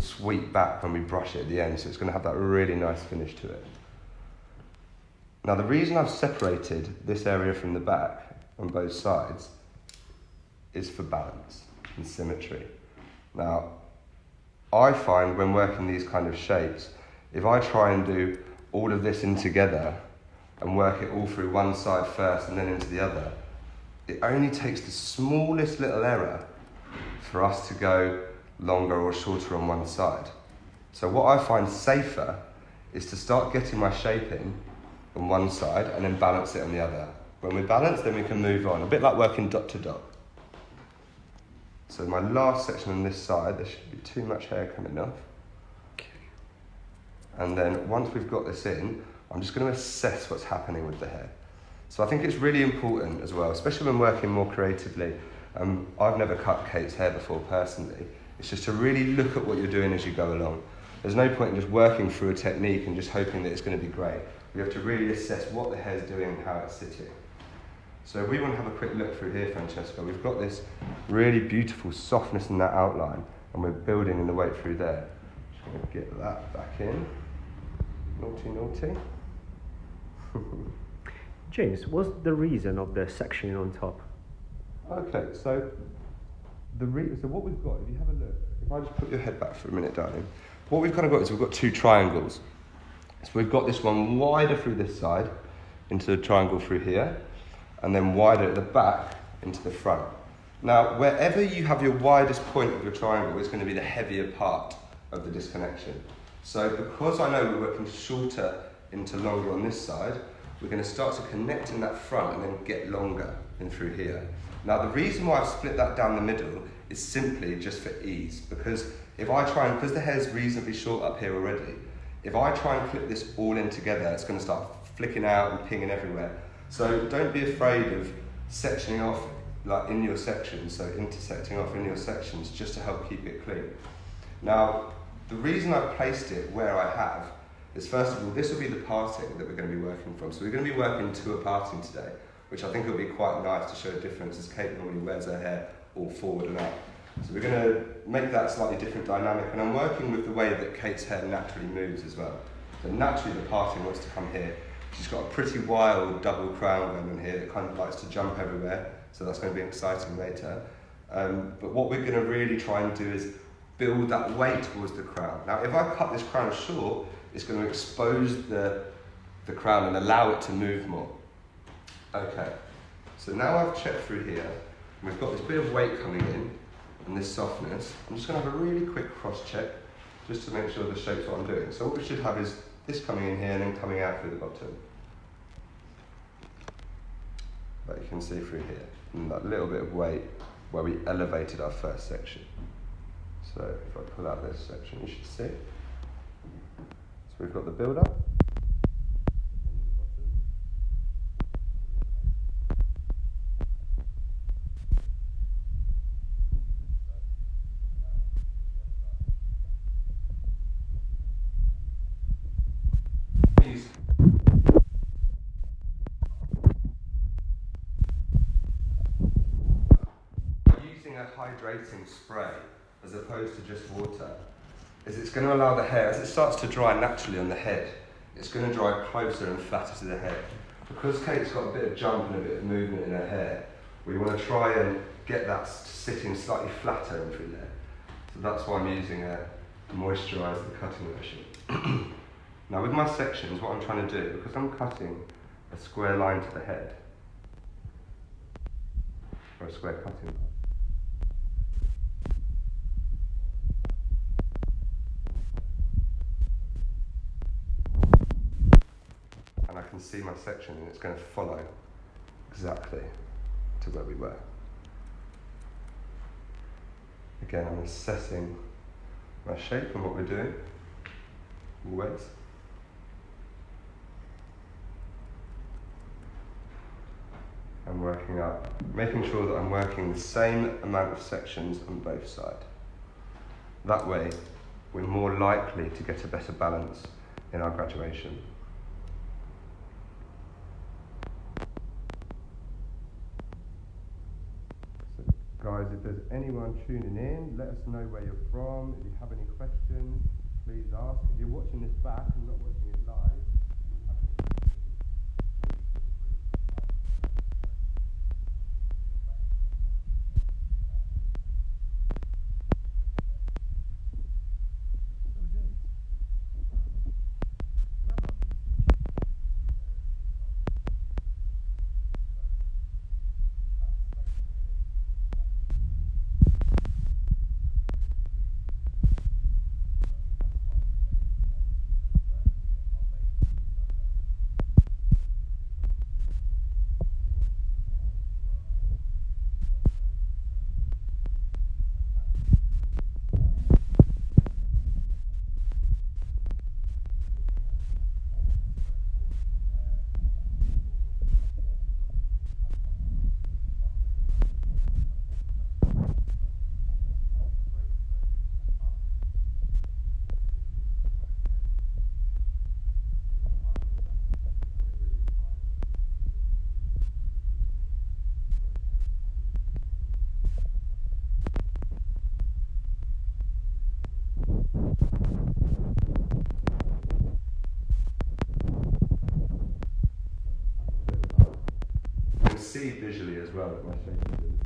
sweep back when we brush it at the end, so it's going to have that really nice finish to it. Now the reason I've separated this area from the back on both sides is for balance and symmetry. Now, I find when working these kind of shapes, if I try and do all of this in together and work it all through one side first and then into the other, it only takes the smallest little error for us to go longer or shorter on one side. So what I find safer is to start getting my shape in on one side and then balance it on the other. When we're balanced, then we can move on, a bit like working dot to dot. So my last section on this side, there shouldn't be too much hair coming off. Okay. And then once we've got this in, I'm just going to assess what's happening with the hair. So I think it's really important as well, especially when working more creatively. I've never cut Kate's hair before personally. It's just to really look at what you're doing as you go along. There's no point in just working through a technique and just hoping that it's going to be great. We have to really assess what the hair's doing and how it's sitting. So if we want to have a quick look through here, Francesca, we've got this really beautiful softness in that outline, and we're building in the way through there. Just going to get that back in. Naughty, naughty. James, what's the reason of the sectioning on top? Okay, so so what we've got, if you have a look, if I just put your head back for a minute, darling, what we've kind of got is we've got two triangles. So we've got this one wider through this side into the triangle through here, and then wider at the back into the front. Now, wherever you have your widest point of your triangle is going to be the heavier part of the disconnection. So because I know we're working shorter into longer on this side, we're going to start to connect in that front and then get longer in through here. Now, the reason why I've split that down the middle is simply just for ease, because if I try and, because the hair's reasonably short up here already, if I try and clip this all in together, it's going to start flicking out and pinging everywhere. So don't be afraid of sectioning off like in your sections, so intersecting off in your sections just to help keep it clean. Now, the reason I've placed it where I have is, first of all, this will be the parting that we're going to be working from. So we're going to be working to a parting today, which I think will be quite nice to show a difference, as Kate normally wears her hair all forward and up. So we're going to make that slightly different dynamic, and I'm working with the way that Kate's hair naturally moves as well. So naturally the parting wants to come here. She's got a pretty wild double crown going on here that kind of likes to jump everywhere, so that's going to be exciting later. But what we're going to really try and do is build that weight towards the crown. Now, if I cut this crown short, it's going to expose the crown and allow it to move more. Okay, so now I've checked through here, and we've got this bit of weight coming in, and this softness. I'm just going to have a really quick cross check, just to make sure the shape's what I'm doing. So what we should have is this coming in here and then coming out through the bottom. But you can see through here, and that little bit of weight where we elevated our first section. So if I pull out this section, you should see. So we've got the build up. Hydrating spray as opposed to just water is it's going to allow the hair, as it starts to dry naturally on the head, it's going to dry closer and flatter to the head. Because Kate's got a bit of jump and a bit of movement in her hair, we want to try and get that sitting slightly flatter in through there. So that's why I'm using a moisturiser, the cutting version. Now with my sections, what I'm trying to do, because I'm cutting a square line to the head, or a square cutting line, and I can see my section and it's going to follow exactly to where we were. Again, I'm assessing my shape and what we're doing, always. I'm working up, making sure that I'm working the same amount of sections on both sides. That way, we're more likely to get a better balance in our graduation. So guys, if there's anyone tuning in, let us know where you're from. If you have any questions, please ask. If you're watching this back and not watching it live, and you have any questions, you can see visually as well that my shape is in.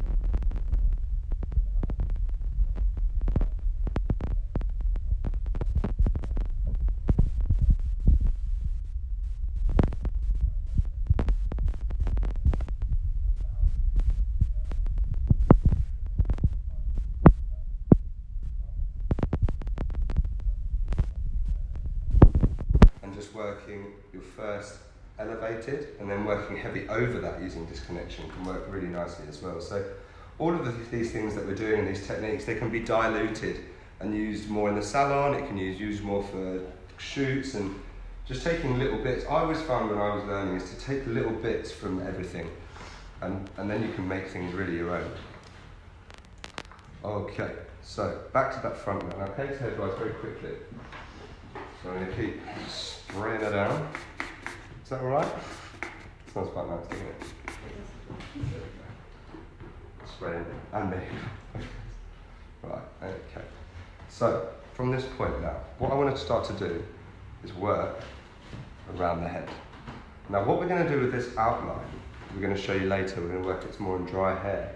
And just working your first elevated and then working heavy over that using disconnection can work really nicely as well. So all of these things that we're doing, these techniques, they can be diluted and used more in the salon. It can be used more for shoots and just taking little bits. I always found when I was learning is to take little bits from everything and then you can make things really your own. Okay, so back to that front now. Now Kate's hair dries very quickly. So I'm going to keep spraying her down. Is that alright? Smells quite nice, doesn't it? Spraying and me. Right, okay. So, from this point now, what I want to start to do is work around the head. Now what we're going to do with this outline, we're going to show you later, we're going to work it more in dry hair.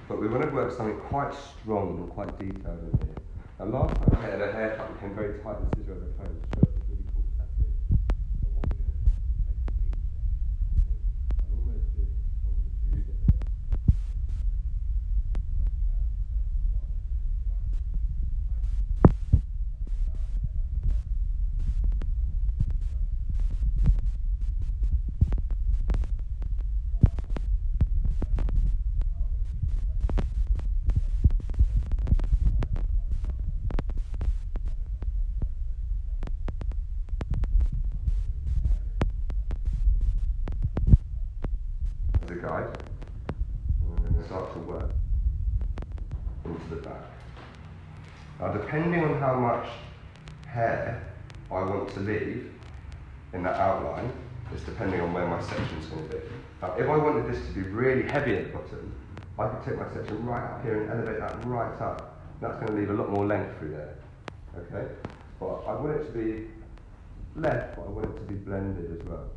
But we want to work something quite strong and quite detailed in here. Now last time I had a haircut, it became very tight and scissor over the comb. So it's really cool tattoo. But what we're going to do is make a feature tattoo. And almost do what we use it here. As a guide, and I'm going to start to work into the back. Now depending on how much hair I want to leave in that outline, is depending on where my section is going to be. Now if I wanted this to be really heavy at the bottom, I could take my section right up here and elevate that right up. That's going to leave a lot more length through there. Okay? But I want it to be left, but I want it to be blended as well.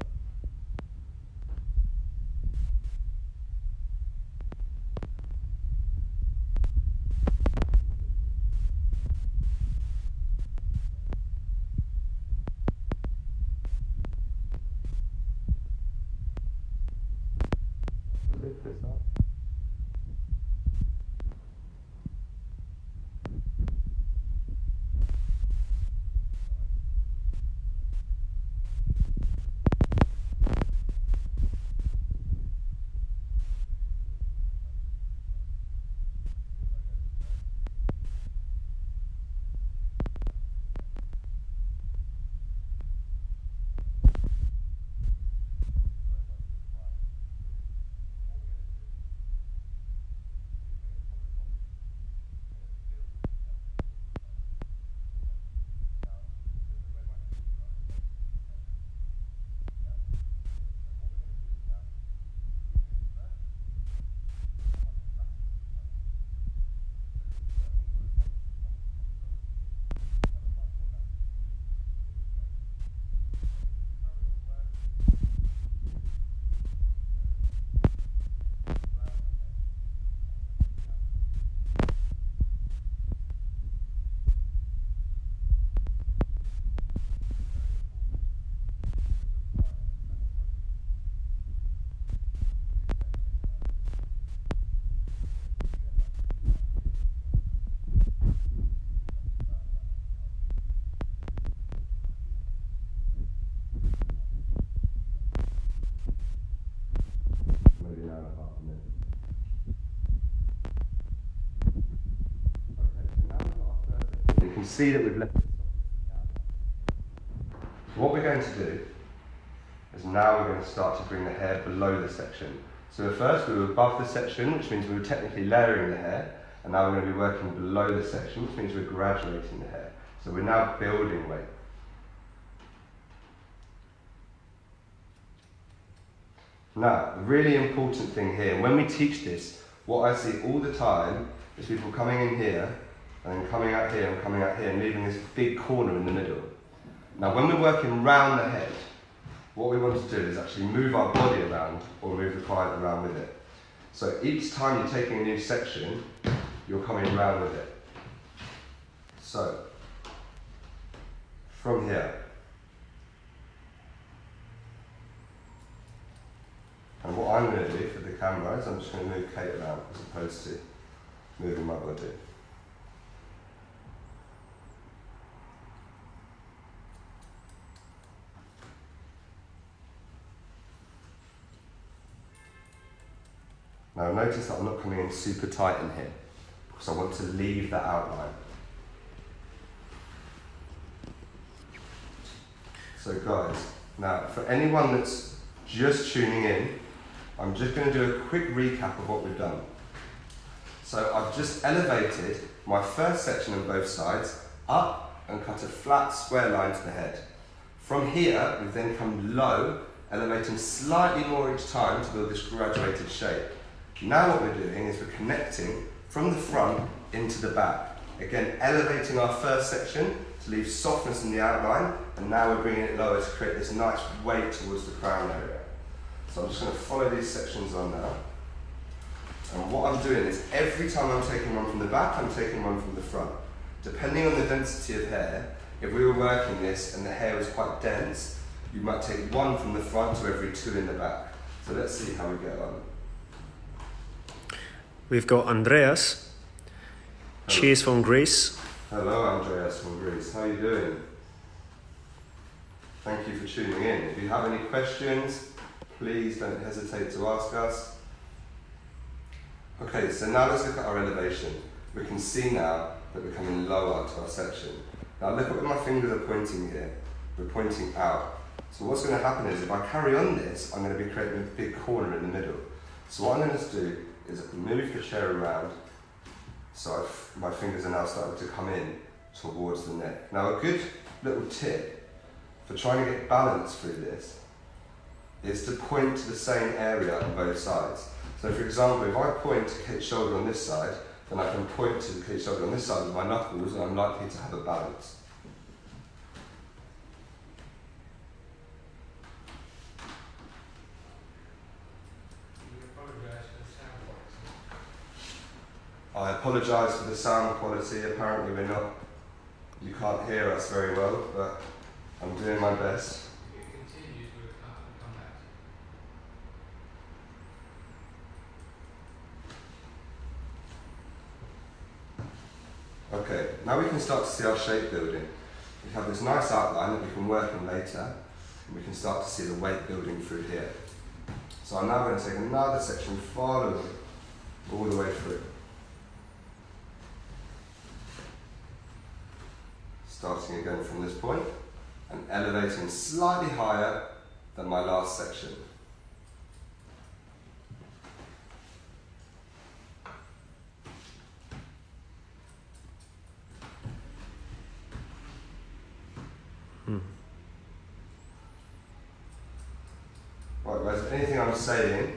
Lift this up. can see that we've left it. So what we're going to do is now we're going to start to bring the hair below the section. So at first we were above the section, which means we were technically layering the hair, and now we're going to be working below the section, which means we're graduating the hair. So we're now building weight. Now, the really important thing here, when we teach this, what I see all the time is people coming in here, and then coming out here, and coming out here, and leaving this big corner in the middle. Now, when we're working round the head, what we want to do is actually move our body around, or move the client around with it. So each time you're taking a new section, you're coming round with it. So, from here. And what I'm going to do for the camera is I'm just going to move Kate around as opposed to moving my body. Now notice that I'm not coming in super tight in here because I want to leave that outline. So guys, now for anyone that's just tuning in, I'm just going to do a quick recap of what we've done. So I've just elevated my first section on both sides up and cut a flat square line to the head. From here, we've then come low, elevating slightly more each time to build this graduated shape. Now what we're doing is we're connecting from the front into the back. Again, elevating our first section to leave softness in the outline, and now we're bringing it lower to create this nice weight towards the crown area. So I'm just going to follow these sections on now. And what I'm doing is every time I'm taking one from the back, I'm taking one from the front. Depending on the density of hair, if we were working this and the hair was quite dense, you might take one from the front to every two in the back. So let's see how we get on. We've got Andreas. Hello. She is from Greece. Hello, Andreas from Greece. How are you doing? Thank you for tuning in. If you have any questions, please don't hesitate to ask us. Okay, so now let's look at our elevation. We can see now that we're coming lower to our section. Now look at where my fingers are pointing here. We're pointing out. So what's going to happen is if I carry on this, I'm going to be creating a big corner in the middle. So what I'm going to do is move the chair around so my fingers are now starting to come in towards the neck. Now a good little tip for trying to get balance through this is to point to the same area on both sides. So for example, if I point to Kate's shoulder on this side, then I can point to Kate's shoulder on this side with my knuckles and I'm likely to have a balance. I apologise for the sound quality. Apparently you can't hear us very well, but I'm doing my best. Okay, now we can start to see our shape building. We have this nice outline that we can work on later, and we can start to see the weight building through here. So I'm now going to take another section following all the way through. Starting again from this point and elevating slightly higher than my last section. Right guys, if anything I'm saying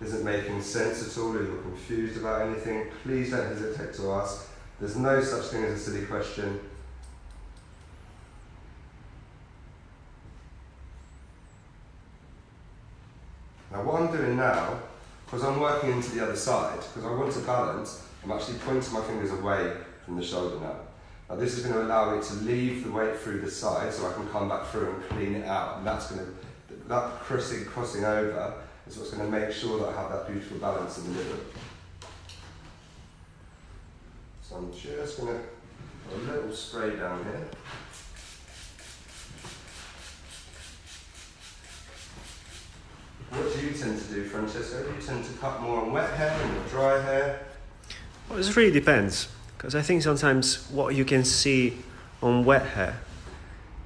isn't making sense at all or you're confused about anything, please don't hesitate to ask. There's no such thing as a silly question. Now what I'm doing now, because I'm working into the other side, because I want to balance, I'm actually pointing my fingers away from the shoulder now. Now this is going to allow me to leave the weight through the side so I can come back through and clean it out. And that's going to, that crossing over is what's going to make sure that I have that beautiful balance in the middle. So I'm just going to put a little spray down here. What do you tend to do, Francesco? Do you tend to cut more on wet hair and dry hair? Well, it really depends. Because I think sometimes what you can see on wet hair,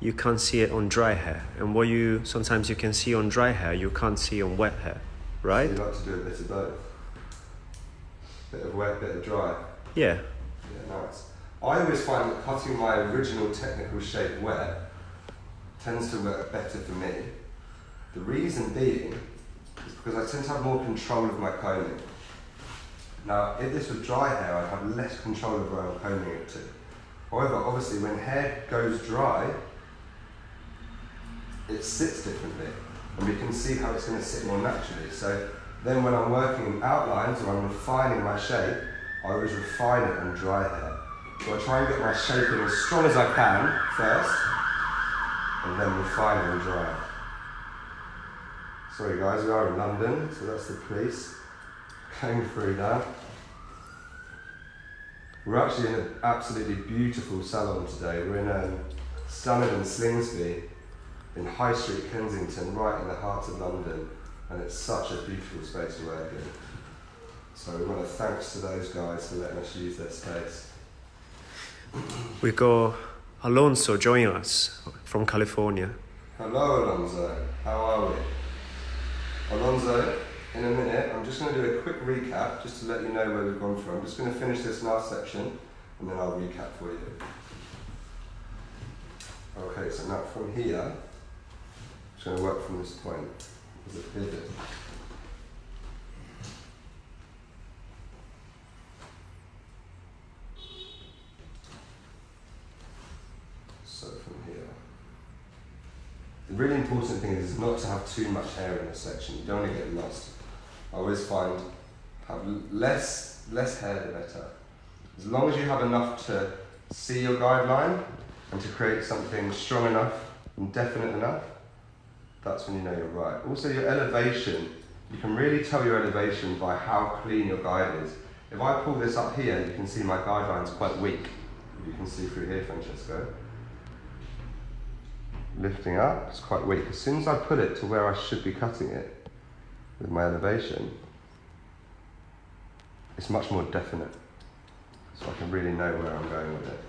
you can't see it on dry hair. And what sometimes you can see on dry hair, you can't see on wet hair, right? So you like to do a bit of both? Bit of wet, bit of dry? Yeah. Yeah, nice. I always find that cutting my original technical shape wet tends to work better for me. The reason being is because I tend to have more control of my combing. Now, if this was dry hair, I'd have less control of where I'm combing it to. However, obviously, when hair goes dry, it sits differently, and we can see how it's going to sit more naturally. So then when I'm working in outlines or I'm refining my shape, I always refine it on dry hair. So I try and get my shape in as strong as I can first, and then refine it on dry. Sorry guys, we are in London, so that's the police going through now. We're actually in an absolutely beautiful salon today. We're in Stunning and Slingsby in High Street, Kensington, right in the heart of London, and it's such a beautiful space to work in. So we want to thanks to those guys for letting us use their space. We got Alonso joining us from California. Hello Alonso, how are we? Alonso, in a minute, I'm just going to do a quick recap just to let you know where we've gone from. I'm just going to finish this last section and then I'll recap for you. Okay, so now from here, I'm just going to work from this point as a pivot. So from here. The really important thing is not to have too much hair in a section. You don't want to get lost. I always find have less hair the better. As long as you have enough to see your guideline and to create something strong enough and definite enough, that's when you know you're right. Also your elevation, you can really tell your elevation by how clean your guide is. If I pull this up here, you can see my guideline's quite weak. You can see through here, Francesco. Lifting up, it's quite weak. As soon as I put it to where I should be cutting it with my elevation, it's much more definite. So I can really know where I'm going with it.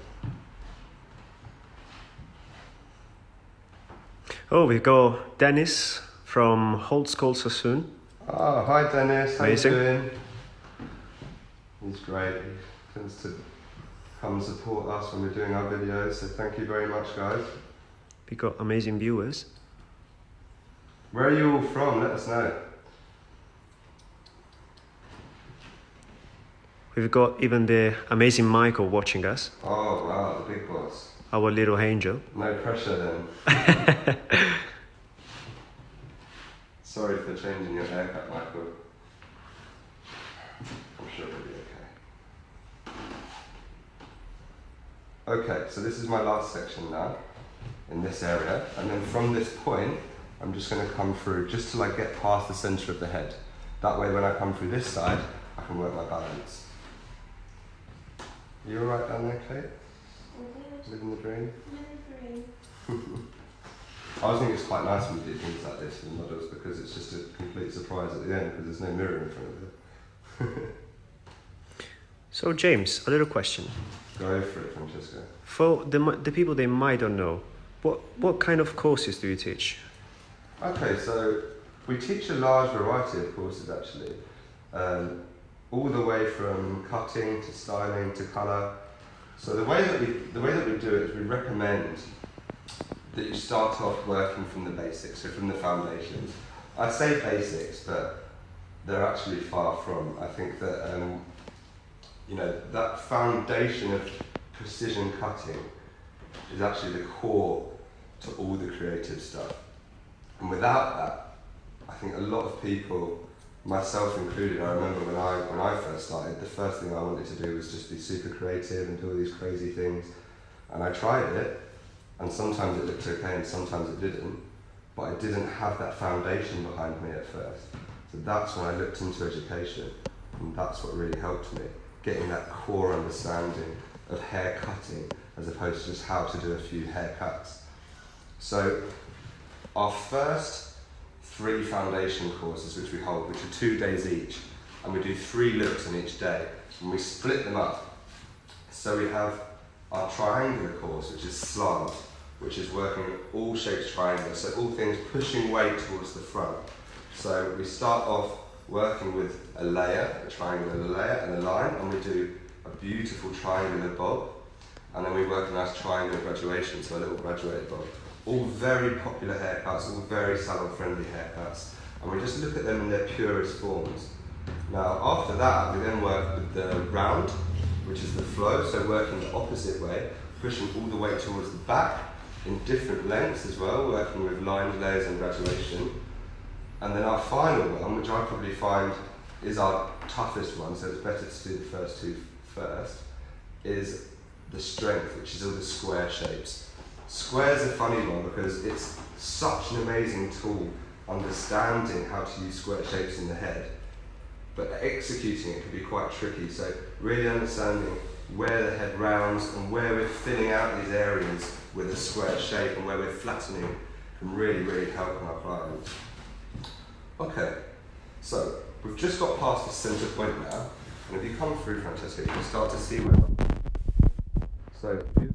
Oh, we got Dennis from Holtskoll Sassoon. Oh, hi Dennis, how Amazing. you doing? He's great. He tends to come and support us when we're doing our videos, so thank you very much guys. We got amazing viewers. Where are you all from? Let us know. We've got even the amazing Michael watching us, Oh wow, the big boss. our little angel. No pressure then. Sorry for changing your haircut, Michael. I'm sure it'll be okay. Okay, so this is my last section now, in this area, and then from this point, I'm just going to come through just till I get past the centre of the head. That way when I come through this side, I can work my balance. You alright down there, Kate? Living the dream? Living the dream. I always think it's quite nice when we do things like this with models because it's just a complete surprise at the end because there's no mirror in front of it. So James, a little question. Go for it, Francesco. For the people they might not know, what kind of courses do you teach? Okay, so we teach a large variety of courses actually. All the way from cutting to styling to colour. So the way that we do it is we recommend that you start off working from the basics, so from the foundations. I say basics, but they're actually far from. I think that that foundation of precision cutting is actually the core to all the creative stuff. And without that, I think a lot of people, myself included, I remember when I first started, the first thing I wanted to do was just be super creative and do all these crazy things. And I tried it, and sometimes it looked okay and sometimes it didn't, but I didn't have that foundation behind me at first. So that's when I looked into education, and that's what really helped me, getting that core understanding of hair cutting as opposed to just how to do a few haircuts. So our first 3 foundation courses which we hold, which are 2 days each, and we do 3 looks in each day, and we split them up. So we have our triangular course, which is slant, which is working all shapes triangular, so all things pushing weight towards the front. So we start off working with a layer, a triangular layer and a line, and we do a beautiful triangular bob, and then we work a nice triangular graduation, so a little graduated bob. All very popular haircuts, all very salon-friendly haircuts, and we just look at them in their purest forms. Now after that, we then work with the round, which is the flow, so working the opposite way, pushing all the weight towards the back in different lengths as well, working with lines, layers and graduation. And then our final one, which I probably find is our toughest one, so it's better to do the first two first, is the strength, which is all the square shapes. Square's a funny one because it's such an amazing tool understanding how to use square shapes in the head, but executing it can be quite tricky. So really understanding where the head rounds and where we're filling out these areas with a square shape and where we're flattening can really, really help our clients. Okay, so we've just got past the centre point now, and if you come through, Francesca, you can start to see where. So if you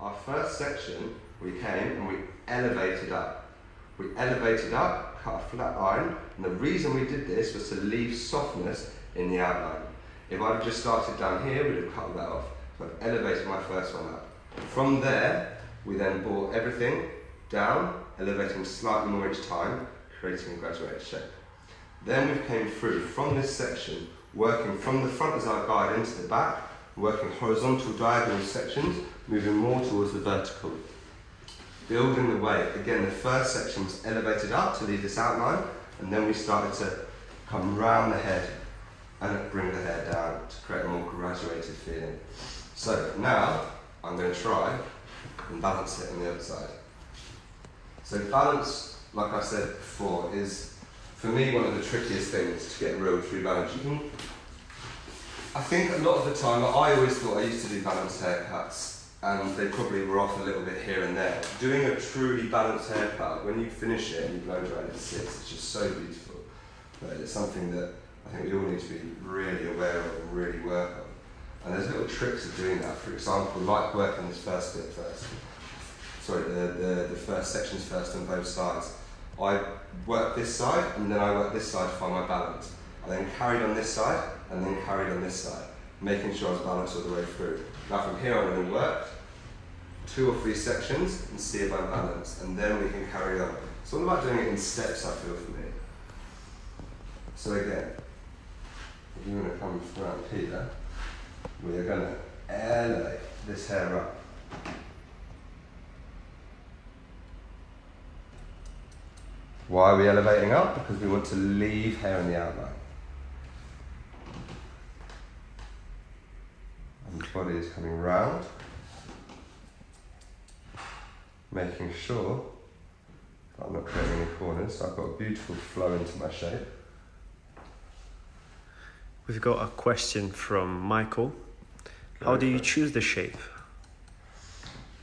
our first section, we came and we elevated up. We elevated up, cut a flat line, and the reason we did this was to leave softness in the outline. If I'd have just started down here, we'd have cut that off. So I've elevated my first one up. From there, we then brought everything down, elevating slightly more each time, creating a graduated shape. Then we came through from this section, working from the front as our guide into the back, working horizontal diagonal sections, moving more towards the vertical. Building the weight. Again, the first section was elevated up to leave this outline, and then we started to come round the head and bring the hair down to create a more graduated feeling. So now I'm going to try and balance it on the other side. So balance, like I said before, is for me one of the trickiest things to get real true balance. I think a lot of the time, I always thought I used to do balanced haircuts, and they probably were off a little bit here and there. Doing a truly balanced haircut, when you finish it and you blow dry and it sits, it's just so beautiful. But it's something that I think we all need to be really aware of and really work on. And there's little tricks of doing that. For example, like working this first bit first. Sorry, the first sections first on both sides. I worked this side and then I worked this side to find my balance. I then carried on this side and then carried on this side, making sure I was balanced all the way through. Now from here I'm going to work 2 or 3 sections and see if I'm balanced, and then we can carry on. It's all about doing it in steps, I feel, for me. So again, if you're going to come around here, we are going to elevate this hair up. Why are we elevating up? Because we want to leave hair in the outline. And the body is coming round, making sure that I'm not creating any corners, so I've got a beautiful flow into my shape. We've got a question from Michael. How do you choose the shape?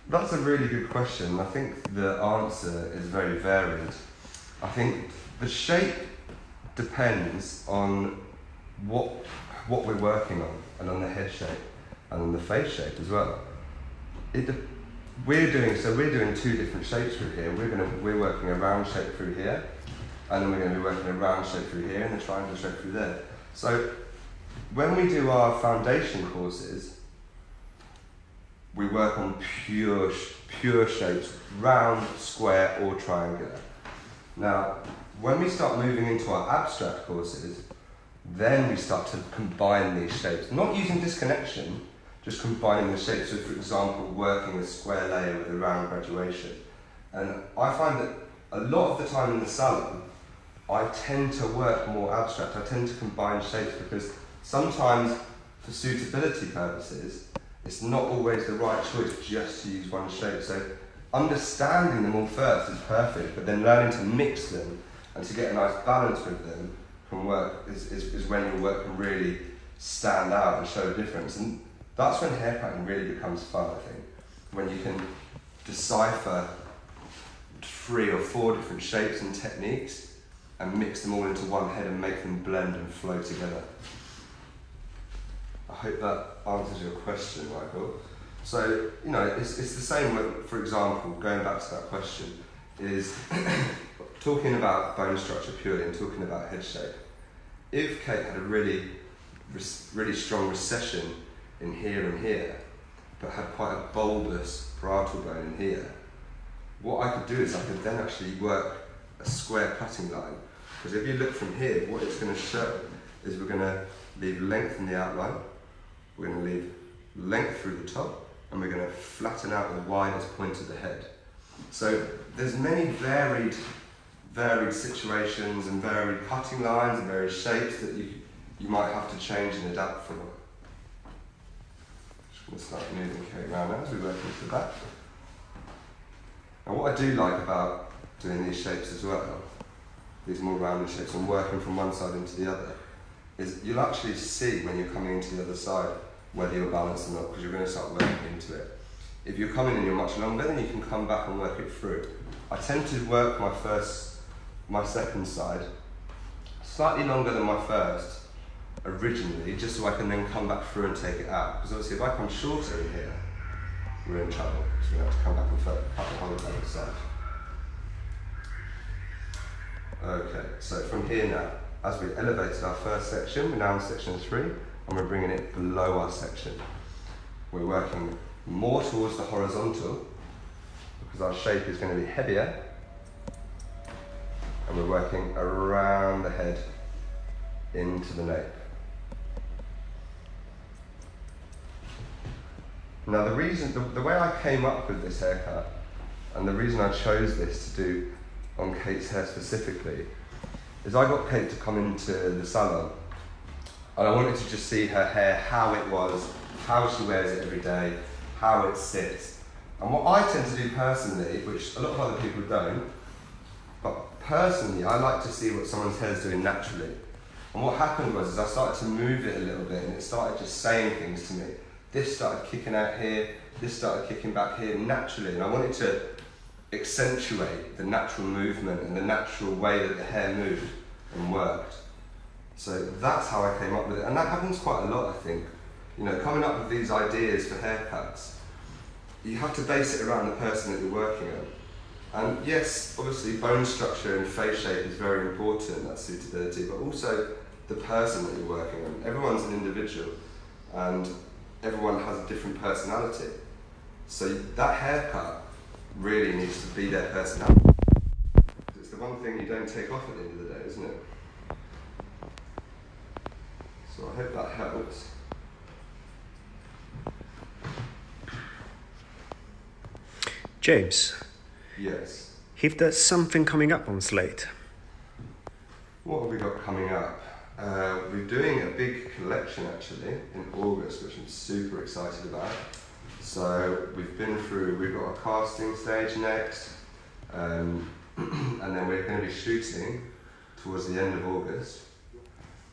That's a really good question. I think the answer is very varied. I think the shape depends on what we're working on, and on the head shape and on the face shape as well. We're doing 2 different shapes through here. We're working a round shape through here, and then we're going to be working a round shape through here and a triangle shape through there. So when we do our foundation courses, we work on pure shapes, round, square or triangular. Now, when we start moving into our abstract courses, then we start to combine these shapes, not using disconnection, just combining the shapes. So for example, working a square layer with a round graduation. And I find that a lot of the time in the salon, I tend to work more abstract. I tend to combine shapes because sometimes for suitability purposes, it's not always the right choice just to use one shape. So understanding them all first is perfect, but then learning to mix them and to get a nice balance with them can work, is when your work can really stand out and show a difference. And That's when haircutting really becomes fun, I think. When you can decipher 3 or 4 different shapes and techniques and mix them all into one head and make them blend and flow together. I hope that answers your question, Michael. So, you know, it's the same with, for example, going back to that question, is talking about bone structure purely and talking about head shape. If Kate had a really strong recession in here and here, but had quite a bulbous parietal bone in here, what I could do is I could then actually work a square cutting line. Because if you look from here, what it's going to show is we're going to leave length in the outline, we're going to leave length through the top, and we're going to flatten out the widest point of the head. So there's many varied situations and varied cutting lines and varied shapes that you might have to change and adapt for. Just going to start moving Kate around now as we work into the back. And what I do like about doing these shapes as well, these more rounded shapes, and working from one side into the other, is you'll actually see when you're coming into the other side whether you're balanced or not, because you're going to start working into it. If you're coming in, you're much longer, then you can come back and work it through. I tend to work my second side slightly longer than my first originally, just so I can then come back through and take it out. Because obviously if I come shorter in here, we're in trouble, because we're going to have to come back and cut the whole other side. Okay, so from here now, as we elevated our first section, we're now in section 3, and we're bringing it below our section. We're working more towards the horizontal, because our shape is going to be heavier, and we're working around the head into the nape. Now the way I came up with this haircut, and the reason I chose this to do on Kate's hair specifically, is I got Kate to come into the salon, and I wanted to just see her hair, how it was, how she wears it every day, how it sits. And what I tend to do personally, which a lot of other people don't, but personally I like to see what someone's hair is doing naturally. And what happened was I started to move it a little bit, and it started just saying things to me. This started kicking out here, this started kicking back here naturally, and I wanted to accentuate the natural movement and the natural way that the hair moved and worked. So that's how I came up with it, and that happens quite a lot, I think. You know, coming up with these ideas for haircuts, you have to base it around the person that you're working on. And yes, obviously bone structure and face shape is very important, that suitability, but also the person that you're working on. Everyone's an individual, and everyone has a different personality. So that haircut really needs to be their personality. It's the one thing you don't take off at the end of the day, isn't it? So I hope that helps. James, Yes. if there's something coming up on Slate. What have we got coming up? We're doing a big collection actually in August, which I'm super excited about. So we've got a casting stage next, and then we're going to be shooting towards the end of August,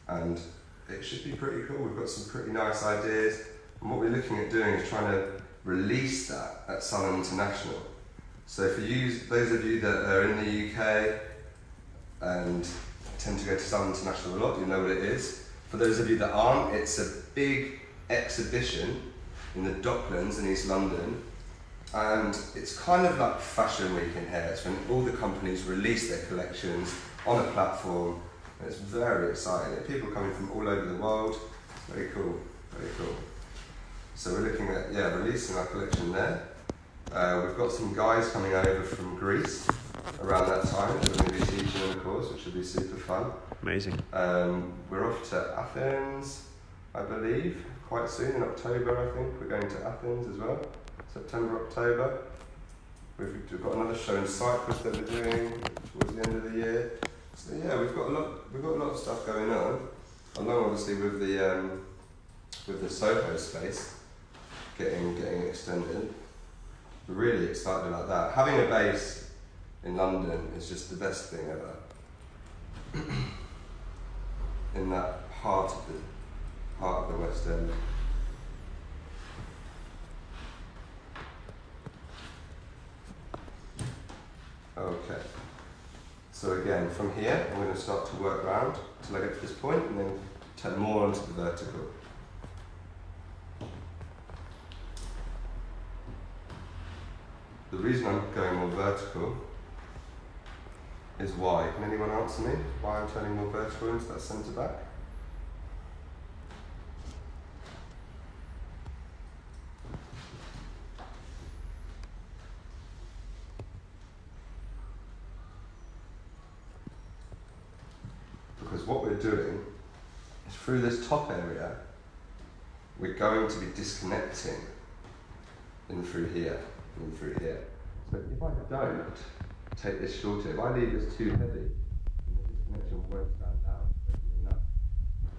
and it should be pretty cool. We've got some pretty nice ideas, and what we're looking at doing is trying to release that at Sun International. So for those of you that are in the UK and tend to go to Sun International a lot, you know what it is. For those of you that aren't, it's a big exhibition in the Docklands in East London, and it's kind of like Fashion Week in hair. It's when all the companies release their collections on a platform, and it's very exciting. People coming from all over the world. Very cool, very cool. So we're looking at releasing our collection there. We've got some guys coming over from Greece around that time. They're going to be teaching a course, which will be super fun. Amazing. We're off to Athens, I believe, quite soon in October. I think we're going to Athens as well. September, October. We've got another show in Cyprus that we're doing towards the end of the year. So yeah, we've got a lot of stuff going on. Along obviously with the Soho space getting extended. We're really excited about that. Having a base in London is just the best thing ever. In that heart of the West End. So again, from here, I'm going to start to work round till I get to this point and then turn more onto the vertical. The reason I'm going more vertical is why. Can anyone answer me why I'm turning more vertical into that centre back? Because what we're doing is through this top area, we're going to be disconnecting in through here, in through here. So if I don't take this shorter, if I leave this too heavy, then the disconnection won't stand out enough.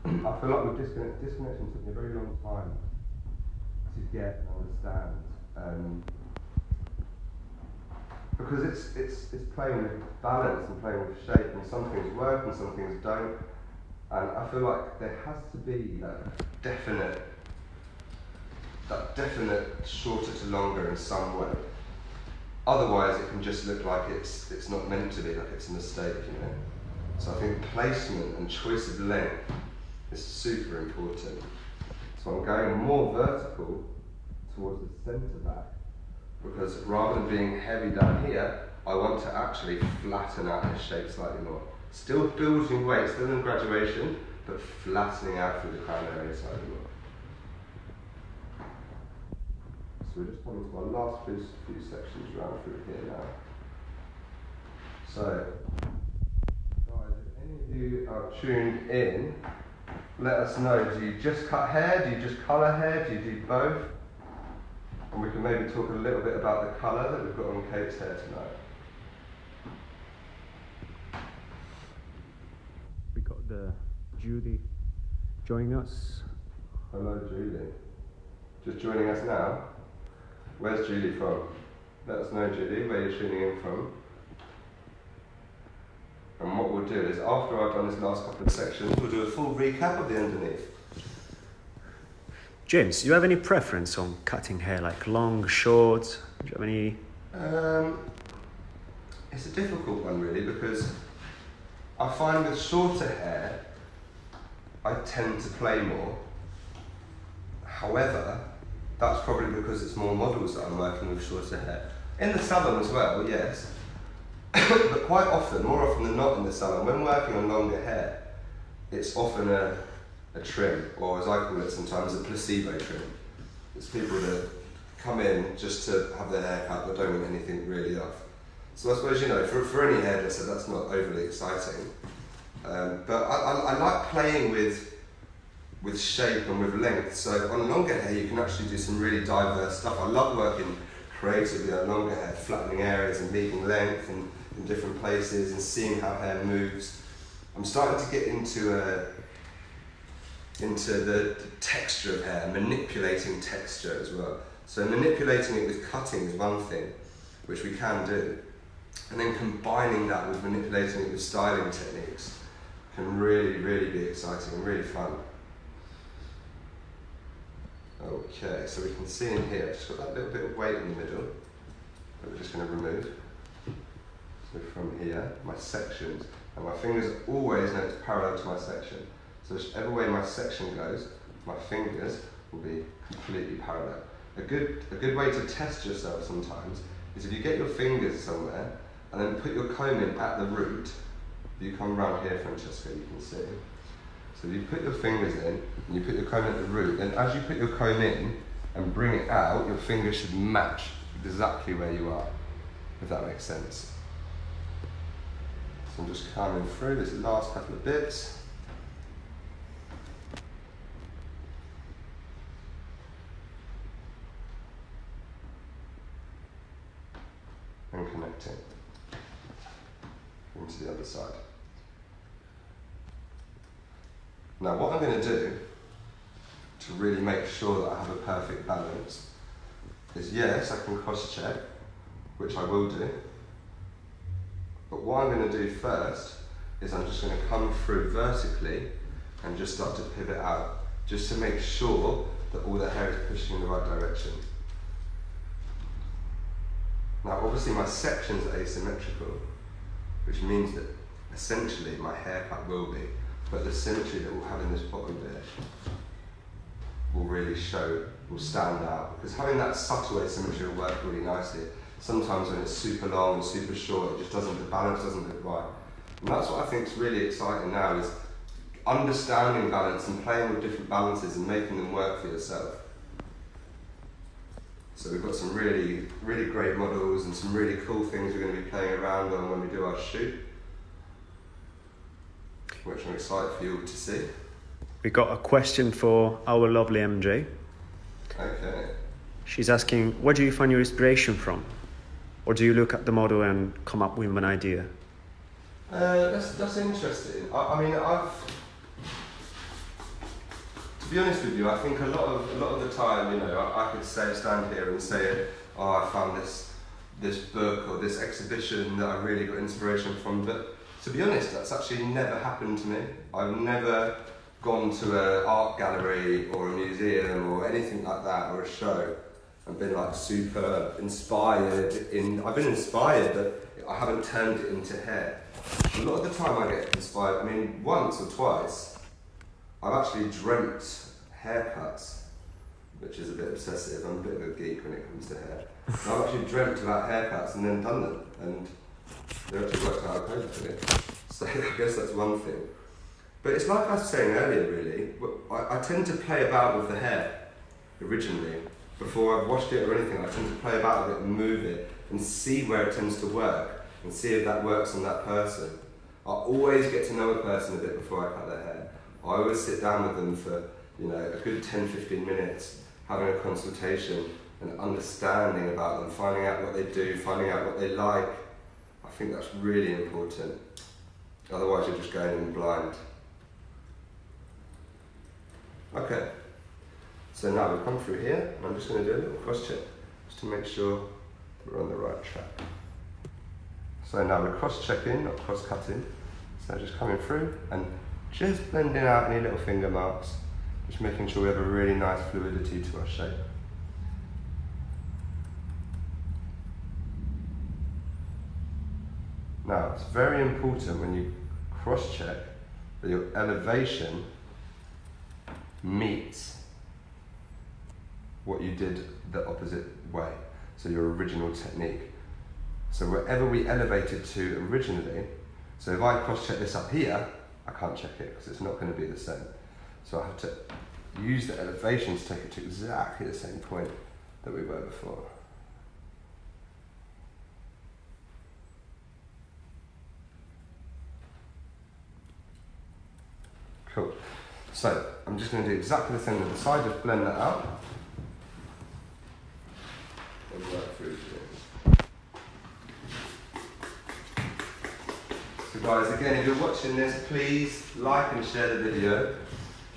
I feel like with disconnection took me a very long time to get and understand. Because it's playing with balance and playing with shape, and some things work and some things don't. And I feel like there has to be that definite shorter to longer in some way. Otherwise, it can just look like it's not meant to be, like it's a mistake, you know. So I think placement and choice of length is super important. So I'm going more vertical towards the centre back, because rather than being heavy down here, I want to actually flatten out this shape slightly more. Still building weight, still in graduation, but flattening out through the crown area slightly more. So we're just coming to our last few sections around through here now. So, guys, if any of you are tuned in, let us know. Do you just cut hair? Do you just colour hair? Do you do both? And we can maybe talk a little bit about the colour that we've got on Kate's hair tonight. We got the Judy joining us. Hello, Julie. Just joining us now. Where's Julie from? Let us know, Julie, where you're tuning in from. And what we'll do is, after I've done this last couple of sections, we'll do a full recap of the underneath. James, do you have any preference on cutting hair, like long, short? Do you have any? It's a difficult one, really, because I find with shorter hair, I tend to play more. However, that's probably because it's more models that I'm working with shorter hair. In the salon as well, yes. But quite often, more often than not in the salon, when working on longer hair, it's often a trim, or as I call it sometimes, a placebo trim. It's people that come in just to have their hair cut but don't want anything really off. So I suppose, you know, for any hairdresser, that's not overly exciting. But I like playing with shape and with length. So on longer hair, you can actually do some really diverse stuff. I love working creatively on longer hair, flattening areas and leaving length and in different places and seeing how hair moves. I'm starting to get into the texture of hair, manipulating texture as well. So manipulating it with cutting is one thing, which we can do. And then combining that with manipulating it with styling techniques can really, really be exciting and really fun. Okay, so we can see in here, just got that little bit of weight in the middle that we're just going to remove. So from here, my sections, and my fingers are always note parallel to my section. So whichever way my section goes, my fingers will be completely parallel. A good way to test yourself sometimes is if you get your fingers somewhere and then put your comb in at the root. If you come round here, Francesca, you can see. So if you put your fingers in and you put your comb at the root, and as you put your comb in and bring it out, your fingers should match exactly where you are, if that makes sense. So I'm just combing through this last couple of bits. And connecting into the other side. Now what I'm going to do to really make sure that I have a perfect balance is, yes, I can cross check, which I will do, but what I'm going to do first is I'm just going to come through vertically and just start to pivot out, just to make sure that all the hair is pushing in the right direction. Now obviously my sections are asymmetrical, which means that essentially my haircut will be, but the symmetry that we'll have in this bottom bit will really show, will stand out, because having that subtle asymmetry will work really nicely. Sometimes when it's super long and super short, it just doesn't, the balance doesn't look right. And that's what I think is really exciting now, is understanding balance and playing with different balances and making them work for yourself. So we've got some really, really great models and some really cool things we're going to be playing around on when we do our shoot, which I'm excited for you all to see. We got a question for our lovely MJ. Okay. She's asking, where do you find your inspiration from? Or do you look at the model and come up with an idea? That's interesting. I mean, to be honest with you, I think a lot of the time, you know, I could stand here and say, oh, I found this book or this exhibition that I really got inspiration from. But to be honest, that's actually never happened to me. I've never gone to an art gallery or a museum or anything like that, or a show, and been like super inspired. I've been inspired, but I haven't turned it into hair. A lot of the time I get inspired, I mean, once or twice, I've actually dreamt haircuts, which is a bit obsessive. I'm a bit of a geek when it comes to hair. And I've actually dreamt about haircuts and then done them, and they actually worked out perfectly. So I guess that's one thing. But it's like I was saying earlier, really. I tend to play about with the hair originally. Before I've washed it or anything, I tend to play about with it and move it and see where it tends to work and see if that works on that person. I always get to know a person a bit before I cut their hair. I always sit down with them for, you know, a good 10-15 minutes, having a consultation and understanding about them, finding out what they do, finding out what they like. I think that's really important. Otherwise you're just going in blind. Okay, so now we've come through here, and I'm just going to do a little cross check just to make sure we're on the right track. So now we're cross-checking, not cross-cutting. So just coming through and just blending out any little finger marks, just making sure we have a really nice fluidity to our shape. Now, it's very important when you cross-check that your elevation meets what you did the opposite way, so your original technique. So wherever we elevated to originally, so if I cross-check this up here, I can't check it because it's not going to be the same. So I have to use the elevation to take it to exactly the same point that we were before. Cool. So I'm just going to do exactly the same on the side, just blend that out. And work through it. So guys, again, if you're watching this, please like and share the video.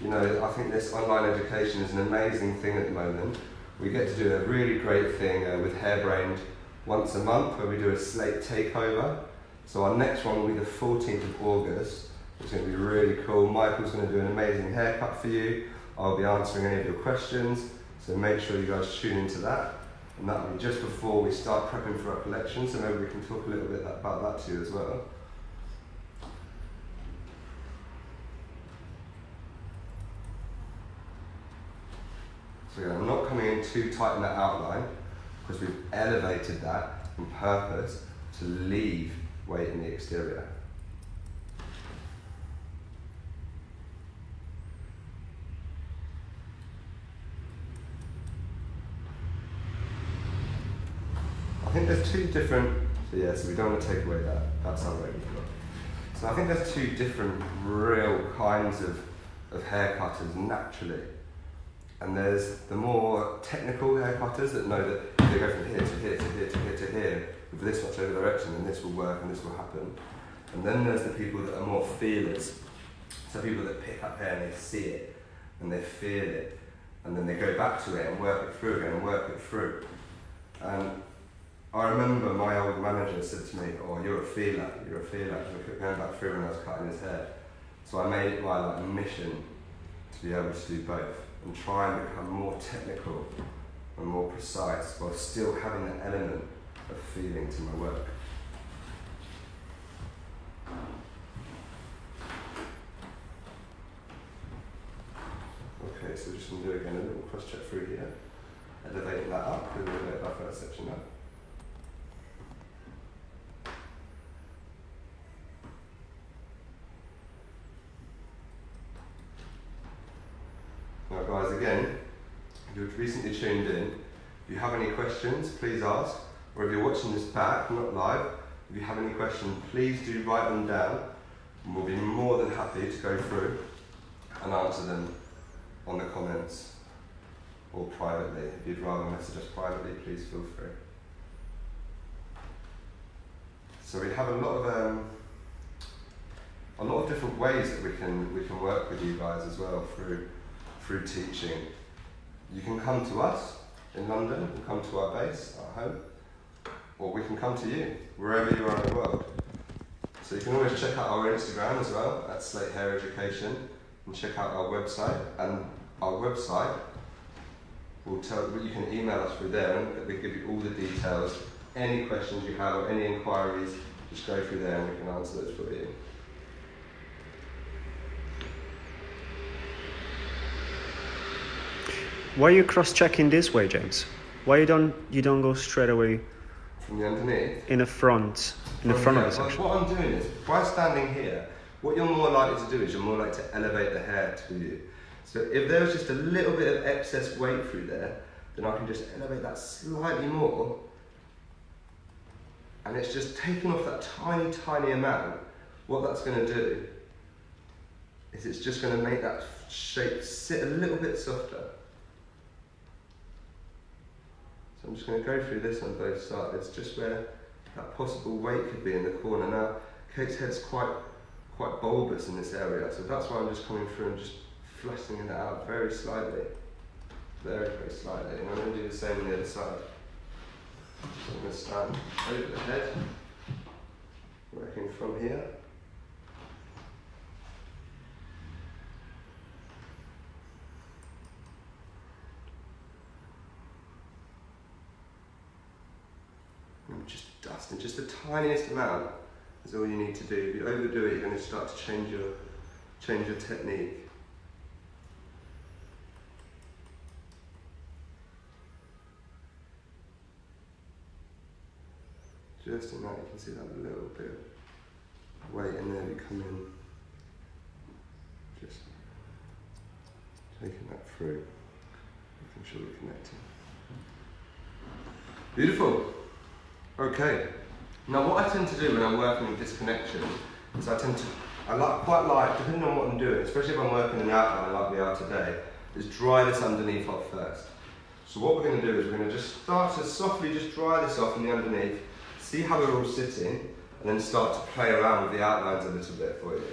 You know, I think this online education is an amazing thing at the moment. We get to do a really great thing with Hairbrained once a month, where we do a slate takeover. So our next one will be the 14th of August. It's going to be really cool. Michael's going to do an amazing haircut for you. I'll be answering any of your questions, so make sure you guys tune into that. And that'll be just before we start prepping for our collection, so maybe we can talk a little bit about that too as well. So again, I'm not coming in too tight in that outline, because we've elevated that on purpose to leave weight in the exterior. I think there's two different, so we don't want to take away that's our weight we've got. So I think there's two different real kinds of haircutters naturally. And there's the more technical haircutters that know that they go from here to here to here to here to here with this much over direction, and this will work and this will happen. And then there's the people that are more feelers. So people that pick up hair and they see it and they feel it, and then they go back to it and work it through again and work it through. And I remember my old manager said to me, oh, you're a feeler, going back through when I was cutting his hair. So I made it my mission to be able to do both and try and become more technical and more precise while still having an element of feeling to my work. a little cross check through here, elevating that up because we elevated our first section up. Now guys, again, if you've recently tuned in, if you have any questions, please ask, or if you're watching this back, not live, if you have any questions, please do write them down, and we'll be more than happy to go through and answer them on the comments or privately. If you'd rather message us privately, please feel free. So we have a lot of different ways that we can work with you guys as well through teaching. You can come to us in London, and come to our base, our home, or we can come to you wherever you are in the world. So you can always check out our Instagram as well at Slate Hair Education, and check out our website. And our website will tell you can email us through there, and we give you all the details. Any questions you have or any inquiries, just go through there and we can answer those for you. Why are you cross-checking this way, James? Why you don't go straight away From the underneath? in the front of the section? What I'm doing is, by standing here, what you're more likely to do is you're more likely to elevate the hair to you. So if there was just a little bit of excess weight through there, then I can just elevate that slightly more, and it's just taking off that tiny, tiny amount. What that's going to do is it's just going to make that shape sit a little bit softer. So I'm just going to go through this on both sides, just where that possible weight could be in the corner. Now, Kate's head's quite bulbous in this area, so that's why I'm just coming through and just flattening it out very slightly. Very, very slightly. And I'm going to do the same on the other side. So I'm going to stand over the head, working from here. And just dusting, just the tiniest amount is all you need to do. If you overdo it, you're going to start to change your technique. Just in that, you can see that little bit of weight in there becoming, just taking that through, making sure we're connecting. Beautiful. Okay. Now what I tend to do when I'm working with disconnection is quite like, depending on what I'm doing, especially if I'm working in outline like we are today, is dry this underneath off first. So what we're going to do is we're going to just start to softly just dry this off in the underneath, see how we're all sitting, and then start to play around with the outlines a little bit for you.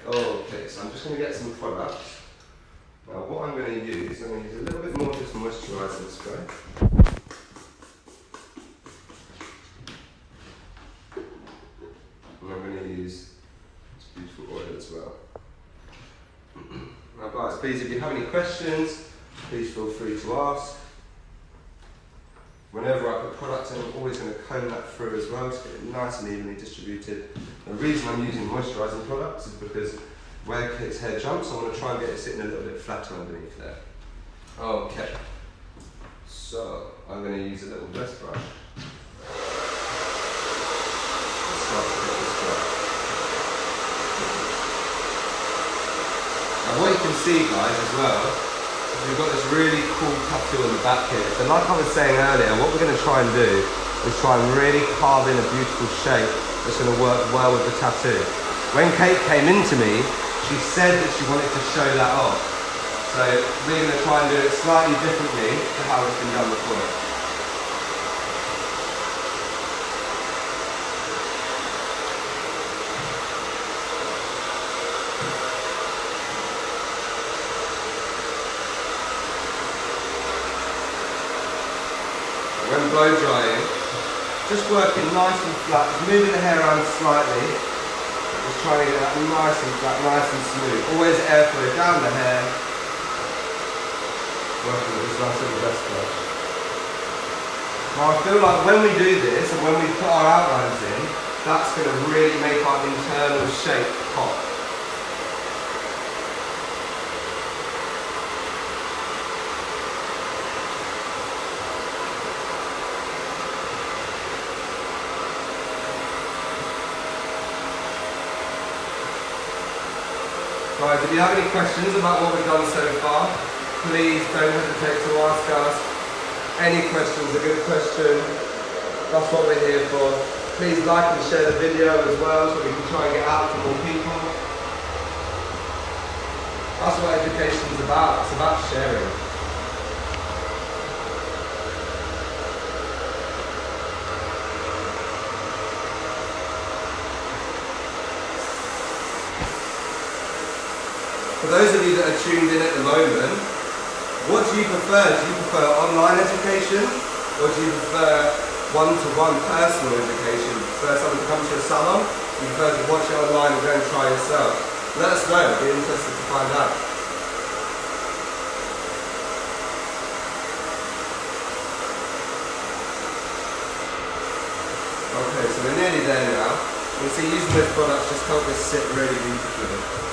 Okay, so I'm just going to get some products. Now what I'm going to use, I'm going to use a little bit more of this moisturising spray. And I'm going to use this beautiful oil as well. Now guys, please, if you have any questions, please feel free to ask. Whenever I put products in, I'm always going to comb that through as well to get it nice and evenly distributed. The reason I'm using moisturising products is because where Kate's hair jumps, I want to try and get it sitting a little bit flatter underneath there. Okay, so I'm going to use a little vest brush. Let's start to get this dry. Now what you can see, guys, as well, we've got this really cool tattoo on the back here. So like I was saying earlier, what we're going to try and do is try and really carve in a beautiful shape that's going to work well with the tattoo. When Kate came into me, she said that she wanted to show that off. So we're going to try and do it slightly differently to how it's been done before. When blow drying, just working nice and flat, just moving the hair around slightly, just trying to get that nice and flat, nice and smooth. Always airflow down the hair, working with this nice little vest brush. Now I feel like when we do this and when we put our outlines in, that's going to really make our internal shape pop. Guys, if you have any questions about what we've done so far, please don't hesitate to ask us. Any questions, a good question, that's what we're here for. Please like and share the video as well so we can try and get out to more people. That's what education is about, it's about sharing. For those of you that are tuned in at the moment, what do you prefer? Do you prefer online education or do you prefer one-to-one personal education? Do you prefer someone to come to your salon? Do you prefer to watch it online and go and try yourself? Let us know, I'd be interested to find out. Okay, so we're nearly there now. You can see using those products just help this sit really beautifully.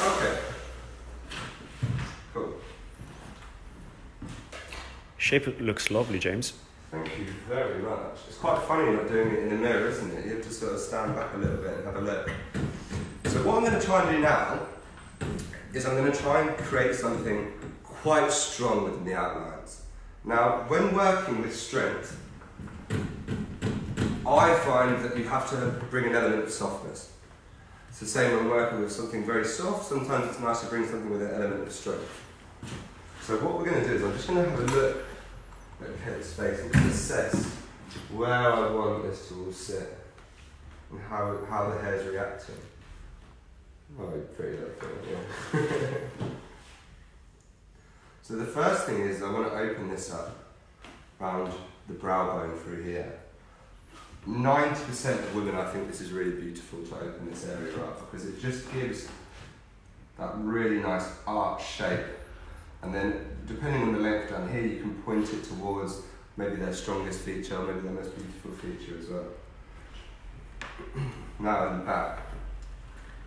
Okay. Cool. Shape looks lovely, James. Thank you very much. It's quite funny not doing it in the mirror, isn't it? You have to sort of stand back a little bit and have a look. So what I'm going to try and do now is I'm going to try and create something quite strong within the outlines. Now, when working with strength, I find that you have to bring an element of softness. It's the same when working with something very soft, sometimes it's nice to bring something with an element of strength. So what we're going to do is I'm just going to have a look at the head space and just assess where I want this to all sit and how the hair's reacting. Oh, pretty lovely, yeah. So the first thing is I want to open this up around the brow bone through here. 90% of women, I think this is really beautiful to open this area up because it just gives that really nice arch shape. And then, depending on the length down here, you can point it towards maybe their strongest feature or maybe their most beautiful feature as well. Now in the back,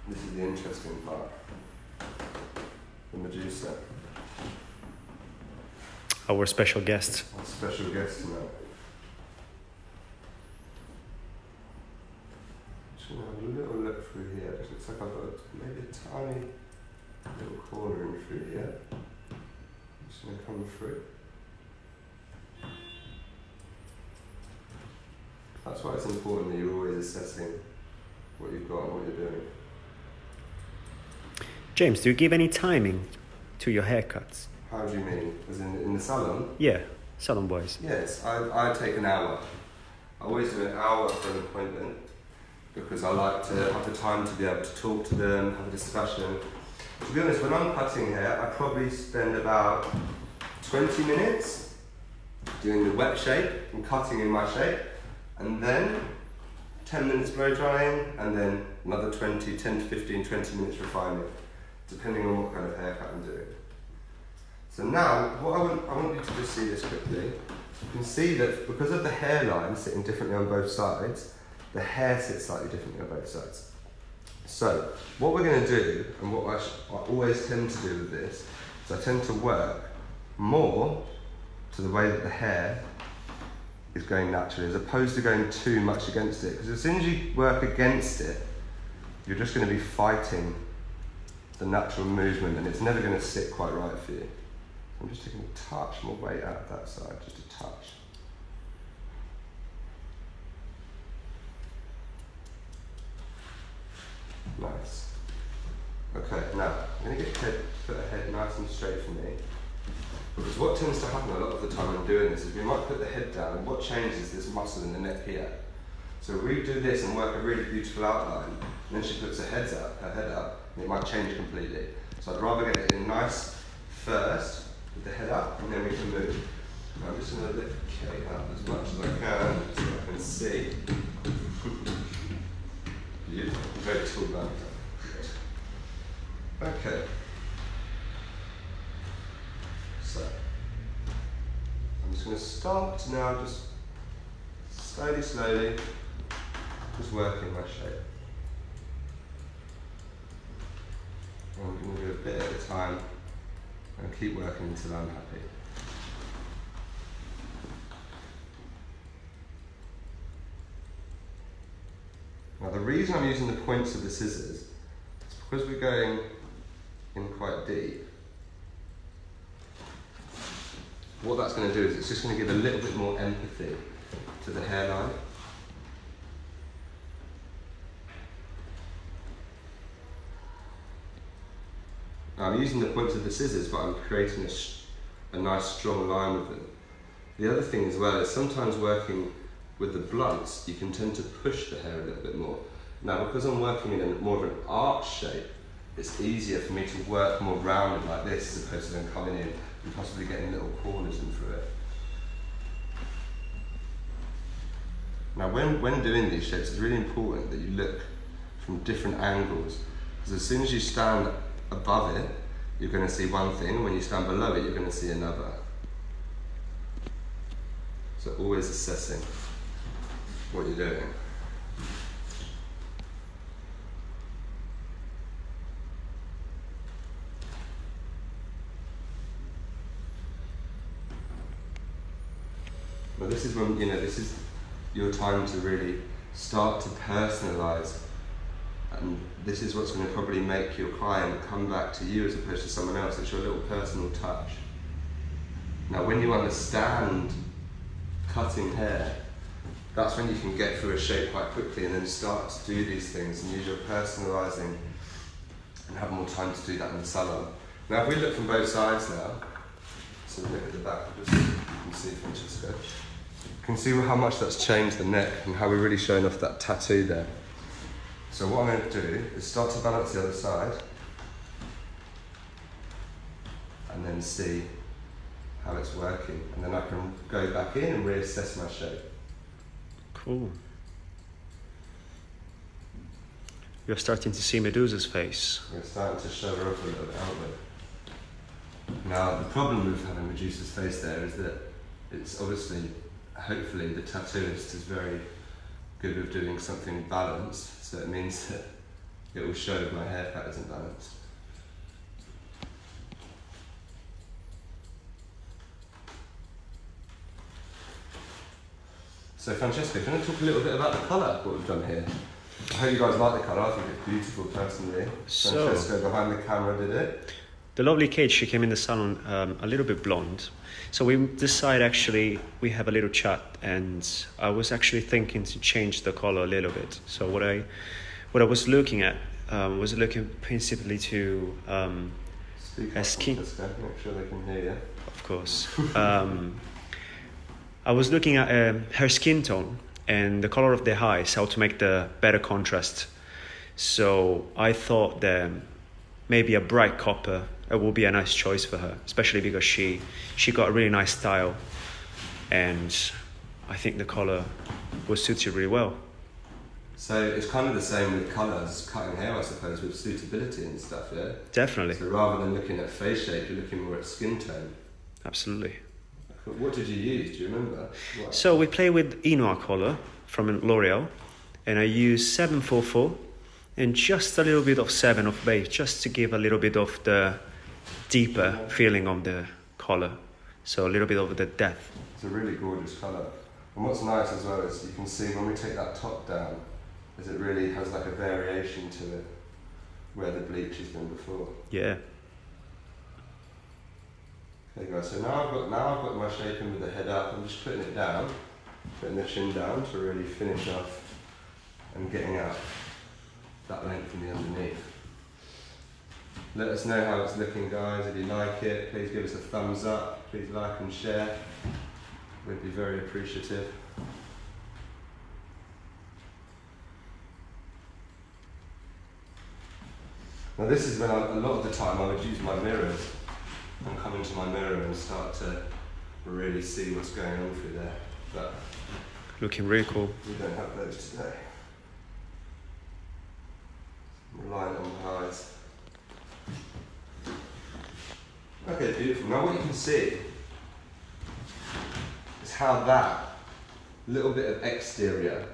this is the interesting part. The Medusa. Our special guest. Our special guest tonight. Just going to have a little look through here. It just looks like I've got maybe a tiny little corner in through here. Just going to come through. That's why it's important that you're always assessing what you've got and what you're doing. James, do you give any timing to your haircuts? How do you mean? As in the salon? Yeah, salon boys. Yes, I take an hour. I always do an hour for an appointment because I like to have the time to be able to talk to them, have a discussion. To be honest, when I'm cutting hair, I probably spend about 20 minutes doing the wet shape and cutting in my shape, and then 10 minutes blow drying, and then another 10 to 15, 20 minutes refining, depending on what kind of haircut I'm doing. So now, what I want you to just see this quickly. You can see that because of the hairline sitting differently on both sides, the hair sits slightly differently on both sides. So, what we're going to do, and what I always tend to do with this, is I tend to work more to the way that the hair is going naturally, as opposed to going too much against it. Because as soon as you work against it, you're just going to be fighting the natural movement, and it's never going to sit quite right for you. I'm just taking a touch more weight out of that side, just a touch. Nice. Okay, now I'm going to put a head nice and straight for me. Because what tends to happen a lot of the time when doing this is we might put the head down, and what changes is this muscle in the neck here. So we do this and work a really beautiful outline, and then she puts her head up, and it might change completely. So I'd rather get it in nice first, with the head up, and then we can move. Now I'm just going to lift Kate up as much as I can, so I can see. Beautiful, very tall man. Okay. So, I'm just going to start now, just slowly, just working my shape. time and keep working until I'm happy. Now the reason I'm using the points of the scissors is because we're going in quite deep. What that's going to do is it's just going to give a little bit more empathy to the hairline. Now I'm using the points of the scissors, but I'm creating a nice strong line with them. The other thing as well is sometimes working with the blunts, you can tend to push the hair a little bit more. Now because I'm working in more of an arch shape, it's easier for me to work more rounded like this as opposed to then coming in and possibly getting little corners in through it. Now when doing these shapes, it's really important that you look from different angles, because as soon as you stand above it, you're going to see one thing, and when you stand below it, you're going to see another. So always assessing what you're doing. Well, this is when, this is your time to really start to personalise, and this is what's going to probably make your client come back to you as opposed to someone else. It's your little personal touch. Now when you understand cutting hair, that's when you can get through a shape quite quickly and then start to do these things and use your personalising and have more time to do that in the salon. Now if we look from both sides now, so we look at the back, just you can see Francesco. You can see how much that's changed the neck and how we're really showing off that tattoo there. So what I'm going to do is start to balance the other side and then see how it's working, and then I can go back in and reassess my shape. Cool. You're starting to see Medusa's face. We're starting to show her off a little bit, aren't we? Now the problem with having Medusa's face there is that it's obviously, hopefully the tattooist is very good with doing something balanced, so it means that it will show if my hair pat isn't balanced. So Francesco, do you want to talk a little bit about the colour, what we've done here? I hope you guys like the colour, I think it's beautiful personally. So, Francesco behind the camera did it. The lovely Kate, she came in the salon a little bit blonde. So we decided actually, we have a little chat, and I was actually thinking to change the color a little bit. So what I was looking at was looking principally to Speak a up, skin. Francesco, make sure they can hear you. Of course. I was looking at her skin tone and the color of the eyes, how to make the better contrast. So I thought that maybe a bright copper will be a nice choice for her, especially because she got a really nice style, and I think the color will suit you really well. So it's kind of the same with colours, cutting hair I suppose, with suitability and stuff, yeah? Definitely. So rather than looking at face shape, you're looking more at skin tone. Absolutely. What did you use, do you remember? What? So we play with Inoa color from L'Oreal, and I use 744 and just a little bit of 7 of beige, just to give a little bit of the deeper feeling of the color. So a little bit of the depth. It's a really gorgeous colour. And what's nice as well is you can see when we take that top down, is it really has like a variation to it where the bleach has been before. Yeah. Okay guys, so now I've got my shaping with the head up. I'm just putting it down, putting the chin down to really finish off and getting out that length from the underneath. Let us know how it's looking, guys. If you like it, please give us a thumbs up, please like and share. We'd be very appreciative. Now this is when a lot of the time I would use my mirrors and come into my mirror and start to really see what's going on through there. But Looking really cool. we don't have those today. Relying on the eyes. Okay, beautiful. Now what you can see is how that little bit of exterior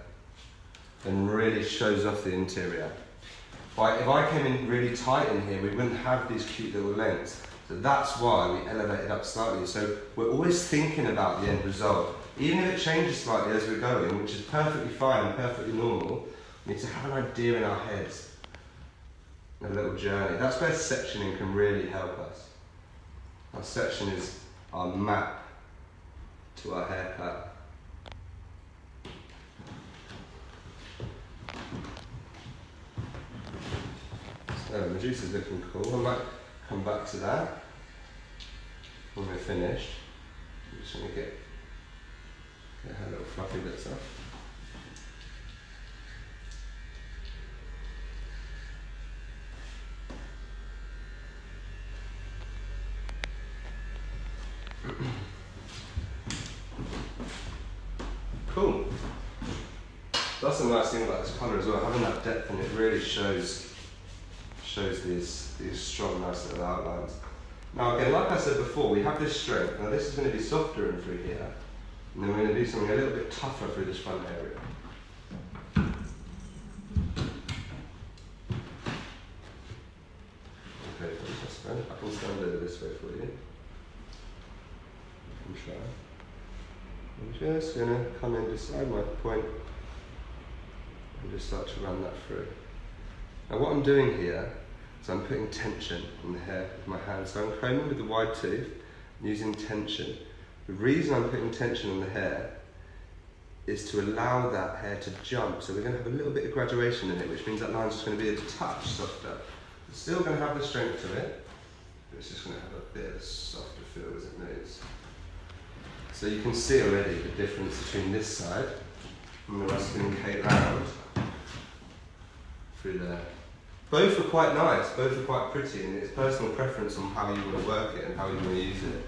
then really shows off the interior. Right, if I came in really tight in here, we wouldn't have these cute little lengths. So that's why we elevated up slightly. So we're always thinking about the end result. Even if it changes slightly as we're going, which is perfectly fine and perfectly normal, we need to have an idea in our heads. A little journey. That's where sectioning can really help us. Our section is our map to our haircut. So Medusa's looking cool. I might come back to that when we're finished. I'm just going to get her little fluffy bits off. Cool. That's the nice thing about this colour as well. Having that depth in it really shows these strong, nice little outlines. Now again, like I said before, we have this strength. Now this is going to be softer in through here, and then we're going to do something a little bit tougher through this front area. Okay, fantastic. I can stand over this way for you. I'm trying. I'm just going to come in beside my point and just start to run that through. Now what I'm doing here is I'm putting tension in the hair with my hand. So I'm combing with the wide tooth and using tension. The reason I'm putting tension on the hair is to allow that hair to jump. So we're going to have a little bit of graduation in it, which means that line's just going to be a touch softer. It's still going to have the strength to it, but it's just going to have a bit of a softer feel as it moves. So you can see already the difference between this side and the Ruskin Cape round through there. Both are quite nice, both are quite pretty, and it's personal preference on how you want to work it and how you want to use it.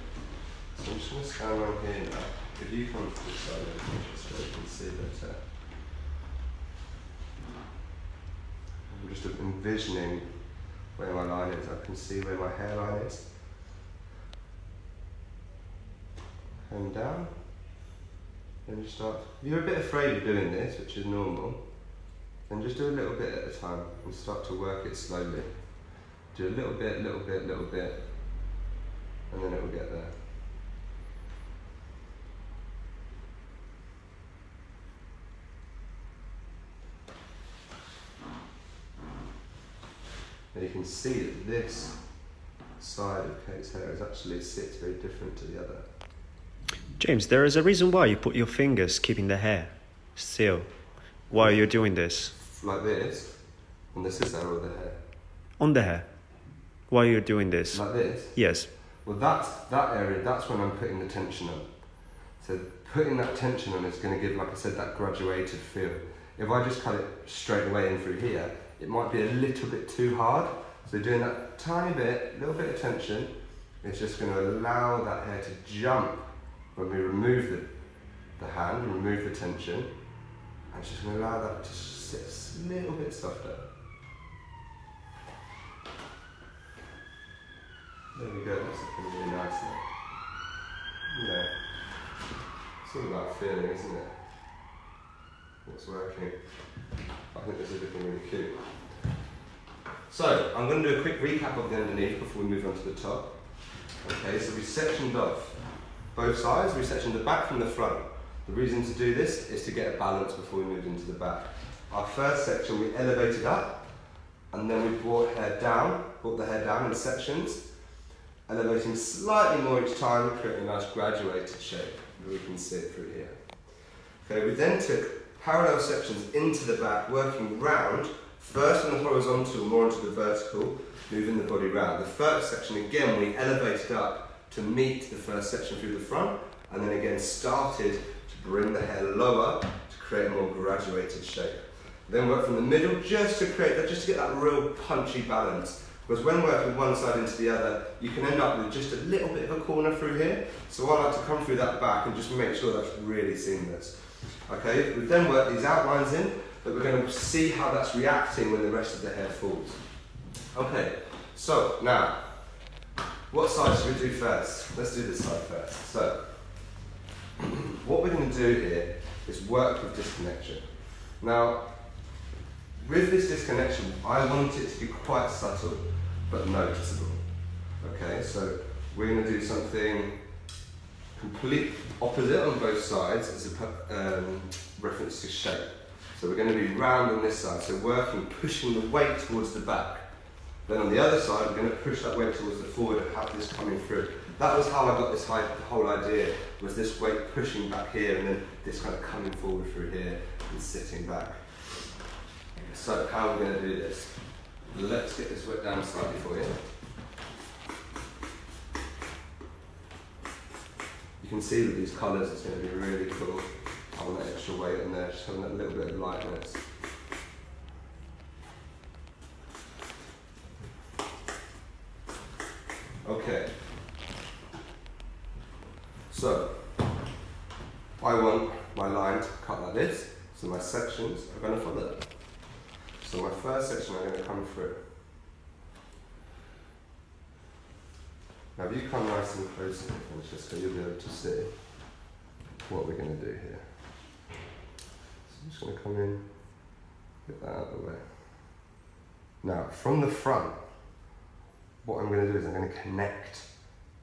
So I'm just going to stand around here now. If you come to this side, just so you can see better. I'm just envisioning where my line is. I can see where my hairline is. And down. Then you start. If you're a bit afraid of doing this, which is normal, then just do a little bit at a time and start to work it slowly. Do a little bit, little bit, little bit, and then it will get there. And you can see that this side of Kate's hair is actually sits very different to the other. James, there is a reason why you put your fingers keeping the hair still while you're doing this. Like this, and this is how the hair. On the hair, while you're doing this. Like this? Yes. Well, that area, that's when I'm putting the tension on. So putting that tension on is going to give, like I said, that graduated feel. If I just cut it straight away in through here, it might be a little bit too hard. So doing that tiny bit, little bit of tension, is just going to allow that hair to jump when we remove the hand and remove the tension. And it's just going to allow that to sit a little bit softer. There we go, that's looking really nice now. Yeah. It's all about feeling, isn't it? What's working. I think this is looking really cute. So, I'm going to do a quick recap of the underneath before we move on to the top. Okay, so we sectioned off both sides, we sectioned the back from the front. The reason to do this is to get a balance before we move into the back. Our first section we elevated up, and then we brought the hair down in sections, elevating slightly more each time, creating a nice graduated shape that we can see it through here. Okay, we then took parallel sections into the back, working round, first on the horizontal, more onto the vertical, moving the body round. The first section, again, we elevated up to meet the first section through the front, and then again started to bring the hair lower to create a more graduated shape. Then work from the middle just to create that, just to get that real punchy balance. Because when working one side into the other, you can end up with just a little bit of a corner through here. So I like to come through that back and just make sure that's really seamless. Okay, we then work these outlines in, but we're going to see how that's reacting when the rest of the hair falls. Okay, so now, what side should we do first? Let's do this side first. So, what we're going to do here is work with disconnection. Now, with this disconnection, I want it to be quite subtle, but noticeable. Okay, so we're going to do something complete opposite on both sides as a reference to shape. So we're going to be round on this side, so working, pushing the weight towards the back. Then on the other side, we're going to push that weight towards the forward and have this coming through. That was how I got this whole idea, was this weight pushing back here and then this kind of coming forward through here and sitting back. So how are we going to do this? Let's get this weight down slightly for you. You can see with these colours it's going to be really cool. I want that extra weight in there, just having that little bit of lightness. Okay. So, I want my line to cut like this, so my sections are going to follow that. So my first section I'm going to come through. Now if you come nice and close to me, Francesca, you'll be able to see what we're going to do here. So I'm just going to come in, get that out of the way. Now from the front, what I'm going to do is I'm going to connect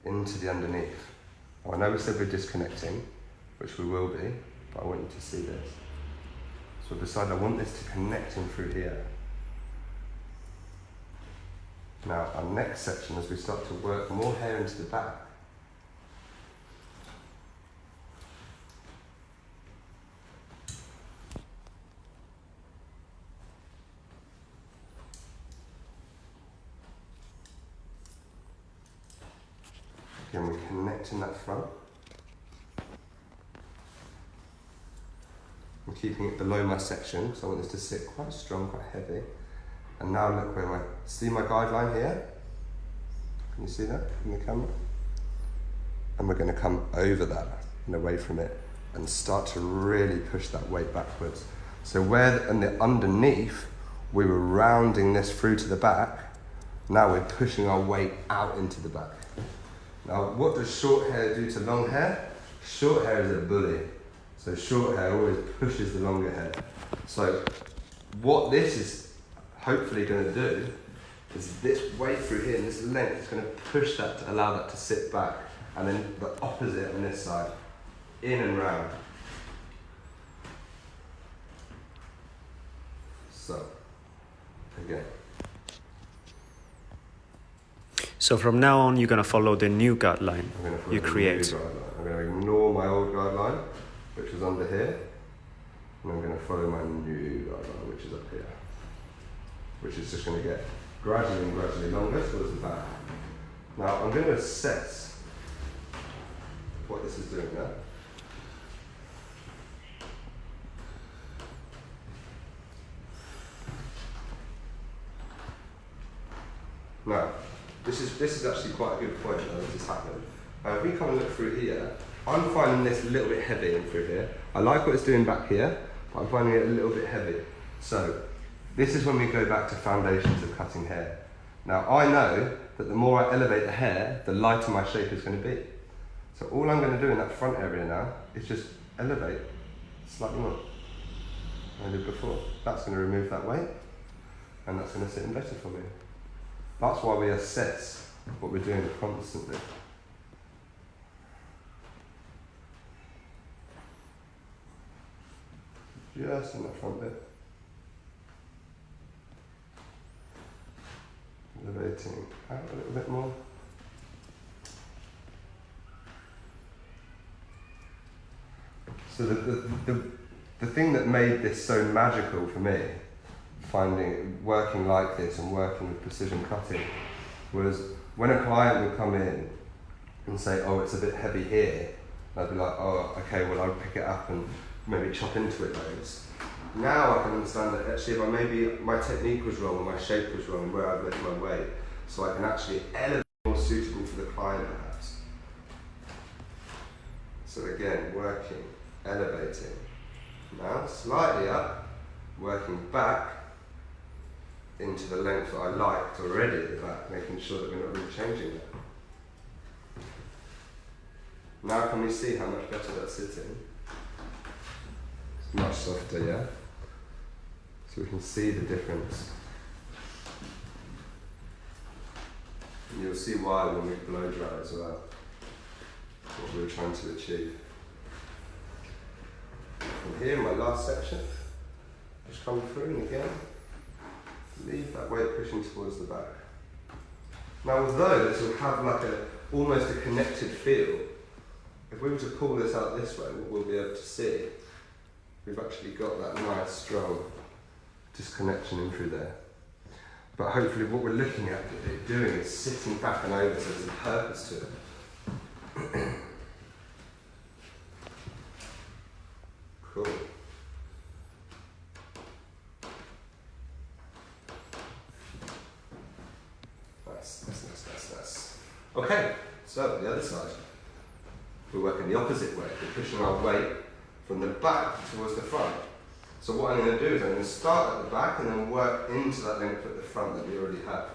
into the underneath. Now, I know we said we're disconnecting, which we will be, but I want you to see this. So I've decided I want this to connect in through here. Now our next section, as we start to work more hair into the back, again we connect in that front. I'm keeping it below my section because I want this to sit quite strong, quite heavy. And now look where see my guideline here? Can you see that in the camera? And we're going to come over that and away from it and start to really push that weight backwards. So where in the underneath we were rounding this through to the back, now we're pushing our weight out into the back. Now what does short hair do to long hair? Short hair is a bully. So short hair always pushes the longer hair. So what this is hopefully going to do is this weight through here and this length is going to push that to allow that to sit back, and then the opposite on this side, in and round. So, again. So from now on, you're going to follow the new guideline you I'm create. going to ignore my old guideline, which was under here, and I'm going to follow my new guideline, which is up here, which is just going to get gradually and gradually longer towards the back. Now I'm going to assess what this is doing now. Now, this is actually quite a good point that this is happening. If we come and look through here, I'm finding this a little bit heavy in through here. I like what it's doing back here, but I'm finding it a little bit heavy. So, this is when we go back to foundations of cutting hair. Now, I know that the more I elevate the hair, the lighter my shape is going to be. So all I'm going to do in that front area now is just elevate slightly more than I did before. That's going to remove that weight, and that's going to sit in better for me. That's why we assess what we're doing constantly. Just in that front bit. Elevating out a little bit more. So the thing that made this so magical for me, working like this and working with precision cutting, was when a client would come in and say, oh, it's a bit heavy here, I'd be like, oh, okay, well, I'll pick it up and maybe chop into it loads. Now I can understand that actually if maybe my technique was wrong or my shape was wrong, where I've left my weight, so I can actually elevate more suitable for the client perhaps. So again, working, elevating. Now slightly up, working back into the length that I liked already at the back, making sure that we're not really changing that. Now can we see how much better that's sitting? It's much softer, yeah? So we can see the difference. And you'll see why when we blow dry as well, what we were trying to achieve. And here, my last section, just come through and again, leave that weight pushing towards the back. Now although this will have like almost a connected feel, if we were to pull this out this way, what we'll be able to see, we've actually got that nice strong disconnection in through there. But hopefully what we're looking at it doing is sitting back and over, so there's a purpose to it. Cool. Nice. Okay, so the other side. We're working the opposite way. We're pushing our weight from the back towards the front. So what I'm going to do is I'm going to start at the back and then work into that length at the front that we already have.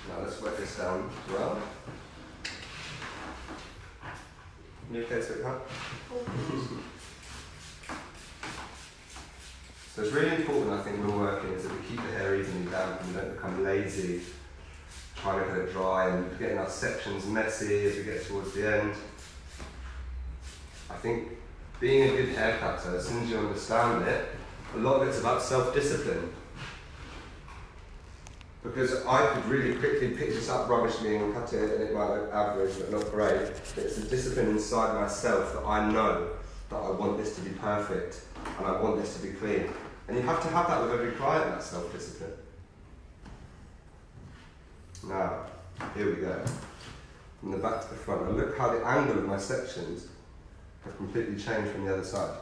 Now let's work this down as well. You okay, sweetheart? So it's really important, I think, when we're working, is that we keep the hair evenly down and we don't become lazy, trying to get it dry and getting our sections messy as we get towards the end. I think being a good haircutter, as soon as you understand it, a lot of it's about self-discipline. Because I could really quickly pick this up rubbishly and cut it, and it might look average but not great. But it's a discipline inside myself that I know that I want this to be perfect and I want this to be clean. And you have to have that with every client, that self-discipline. Now, here we go. From the back to the front. And look how the angle of my sections have completely changed from the other side.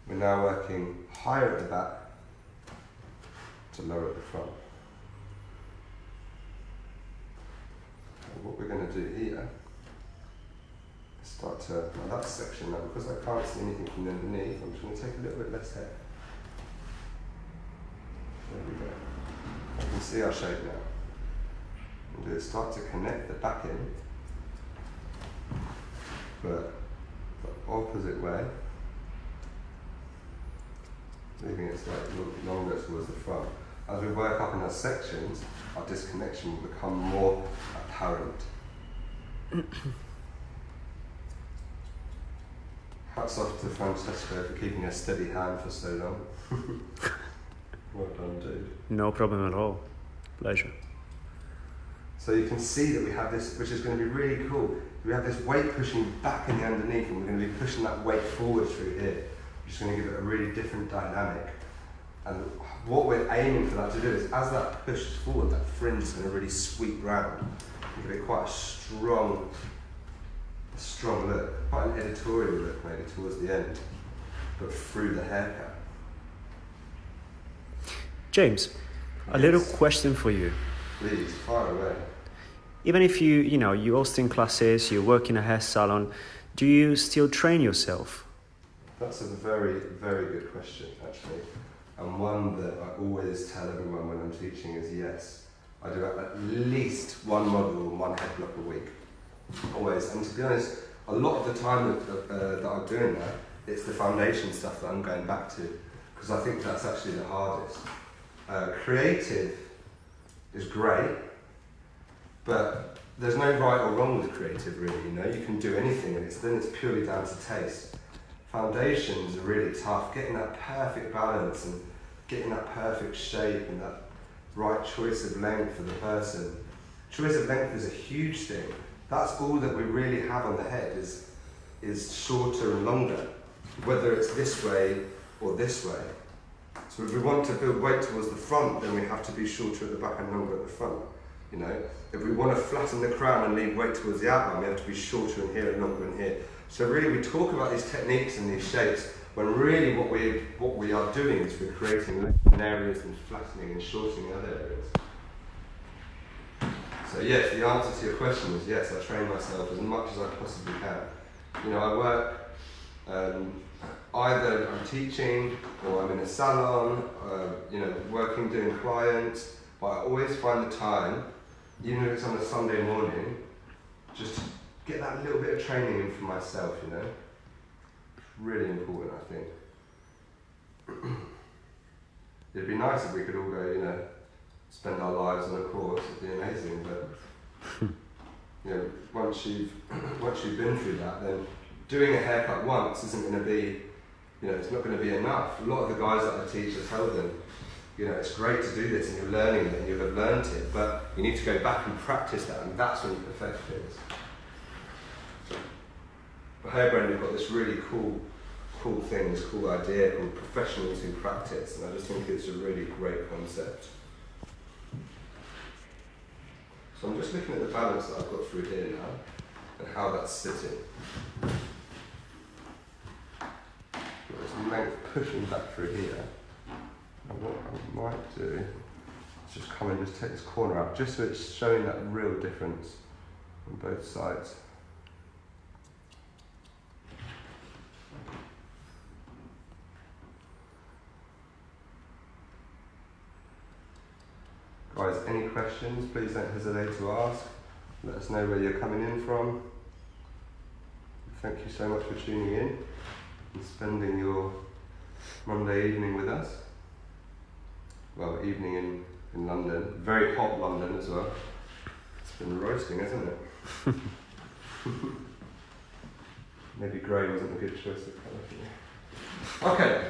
We're now working higher at the back to lower at the front. And what we're going to do here is start to, now that section now, because I can't see anything from underneath, I'm just going to take a little bit less hair. There we go. I can see our shape now. We'll do is start to connect the back in, but the opposite way, leaving it slightly longer towards the front. As we work up in our sections, our disconnection will become more apparent. Hats off to Francesco for keeping a steady hand for so long. Well done, dude. No problem at all. Pleasure. So you can see that we have this, which is going to be really cool. We have this weight pushing back in the underneath, and we're going to be pushing that weight forward through here, which is going to give it a really different dynamic. And what we're aiming for that to do is, as that pushes forward, that fringe is going to really sweep round and give it quite a strong look, quite an editorial look maybe towards the end, but through the haircut. James, a little question for you. Please, fire away. Even if you hosting classes, you work in a hair salon, do you still train yourself? That's a very, very good question, actually. And one that I always tell everyone when I'm teaching is yes. I do at least one module and one head block a week. Always. And to be honest, a lot of the time that I'm doing that, it's the foundation stuff that I'm going back to, because I think that's actually the hardest. Creative is great, but there's no right or wrong with creative, really. You can do anything, and then it's purely down to taste. Foundations are really tough. Getting that perfect balance and getting that perfect shape and that right choice of length for the person. Choice of length is a huge thing. That's all that we really have on the head is shorter and longer, whether it's this way or this way. So if we want to build weight towards the front, then we have to be shorter at the back and longer at the front. If we want to flatten the crown and leave weight towards the outline, we have to be shorter in here and longer in here. So really we talk about these techniques and these shapes when really what we are doing is we're creating length in areas and flattening and shortening other areas. So yes, the answer to your question is yes, I train myself as much as I possibly can. I work, either I'm teaching or I'm in a salon, working, doing clients, but I always find the time, even if it's on a Sunday morning, just to get that little bit of training in for myself, Really important, I think. It'd be nice if we could all go, you know, spend our lives on a course. It'd be amazing, but you know, once you've been through that, then doing a haircut once isn't going to be, you know, it's not going to be enough. A lot of the guys that I teach, I tell them, you know, it's great to do this and you're learning it and you'll have learnt it, but you need to go back and practice that, and that's when you perfect things. For Hairbrand, we've got this really cool thing, this cool idea called professionals who practice, and I just think it's a really great concept. So I'm just looking at the balance that I've got through here now and how that's sitting. There's length pushing back through here. And what I might do is just come and just take this corner out, just so it's showing that real difference on both sides. Guys, any questions, please don't hesitate to ask. Let us know where you're coming in from. Thank you so much for tuning in and spending your Monday evening with us. Well, evening in London. Very hot London as well. It's been roasting, hasn't it? Maybe grey wasn't a good choice of colour for you. Okay,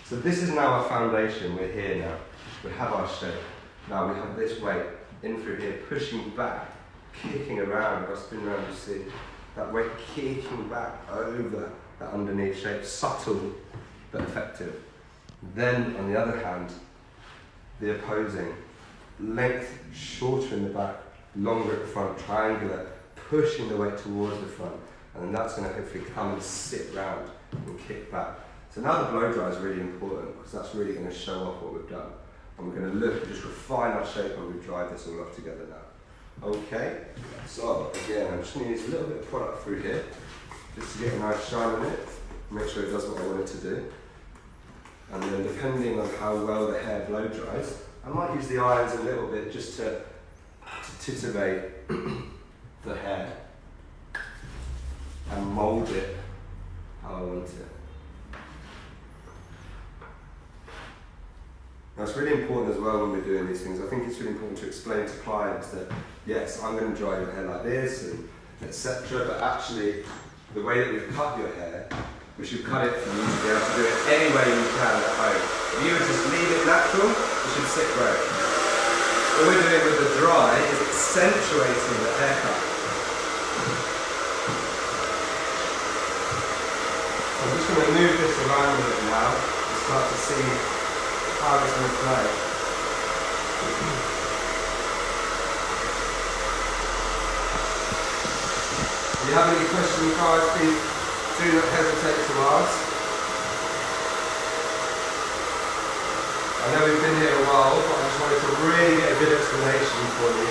so this is now our foundation. We're here now. We have our shape. Now we have this weight in through here, pushing back, kicking around. If I spin around, you see that weight kicking back over that underneath shape, subtle but effective. Then, on the other hand, the opposing, length shorter in the back, longer at the front, triangular, pushing the weight towards the front, and then that's going to hopefully come and sit round and kick back. So now the blow dry is really important, because that's really going to show off what we've done. And we're going to look and just refine our shape when we've dried this all off together now. Okay, so again, I'm just going to use a little bit of product through here, just to get a nice shine on it, make sure it does what I want it to do. And then depending on how well the hair blow dries, I might use the irons a little bit just to titivate the hair and mould it how I want it. Now it's really important as well when we're doing these things. I think it's really important to explain to clients that yes, I'm going to dry your hair like this and etc. But actually, the way that we've cut your hair, we should cut it and you should be able to do it any way you can at home. If you would just leave it natural, it should sit great. All we're doing with the dry is accentuating the haircut. So I'm just going to move this around a bit now and start to see how it's going to play. If you have any questions, guys, please do not hesitate to ask. I know we've been here a while, but I just wanted to really get a good explanation for you.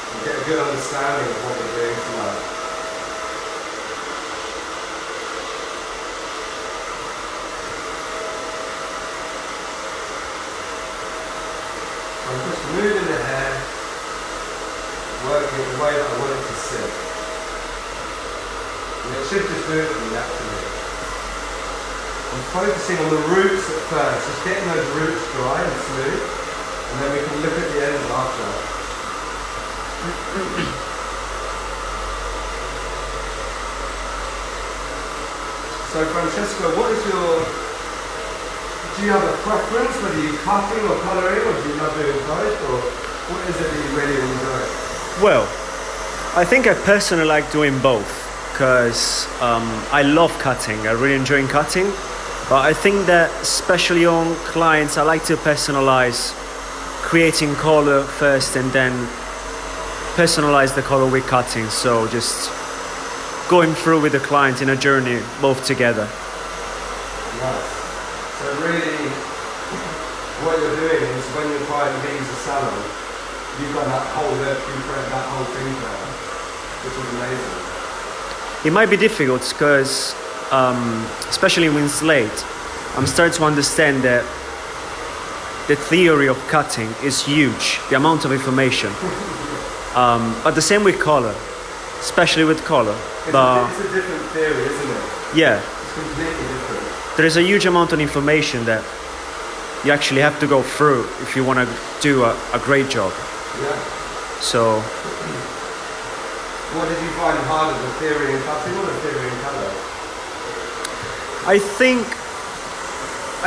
And get a good understanding of what we're doing tonight. I'm just moving the hair, working it the way that I want it to sit. And it should just do it for me naturally. I'm focusing on the roots at first, just getting those roots dry and smooth, and then we can look at the ends after. So Francesco, what is do you have a preference, whether you're cutting or colouring, or do you love doing both, or what is it that you really enjoy? Well, I think I personally like doing both, because I love cutting. I really enjoy cutting, but I think that especially on clients, I like to personalize, creating color first and then personalize the color with cutting. So just going through with the client in a journey, both together. Nice. So really, what you're doing is when you're trying to use a salon, you've got that whole look, you've got that whole thing there, which is amazing. It might be difficult because, especially with Slate, I'm starting to understand that the theory of cutting is huge, the amount of information. But the same with color. especially with color. It's But a different theory, isn't it? yeah, It's completely different. there is a huge amount of information that you actually have to go through if you want to do a great job. Yeah. So What did you find harder, the theory in cutting or the theory in colour? I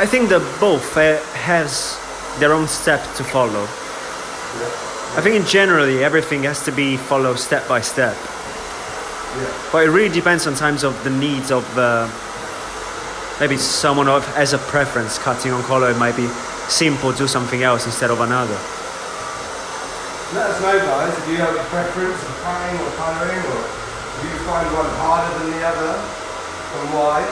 think that both has their own step to follow. Yeah. I think in generally everything has to be followed step by step. Yeah. But it really depends sometimes of the needs of maybe someone has a preference cutting on color. It might be simple, do something else instead of another. Let us know, guys, if you have a preference of cutting or colouring, or do you find one harder than the other, and why?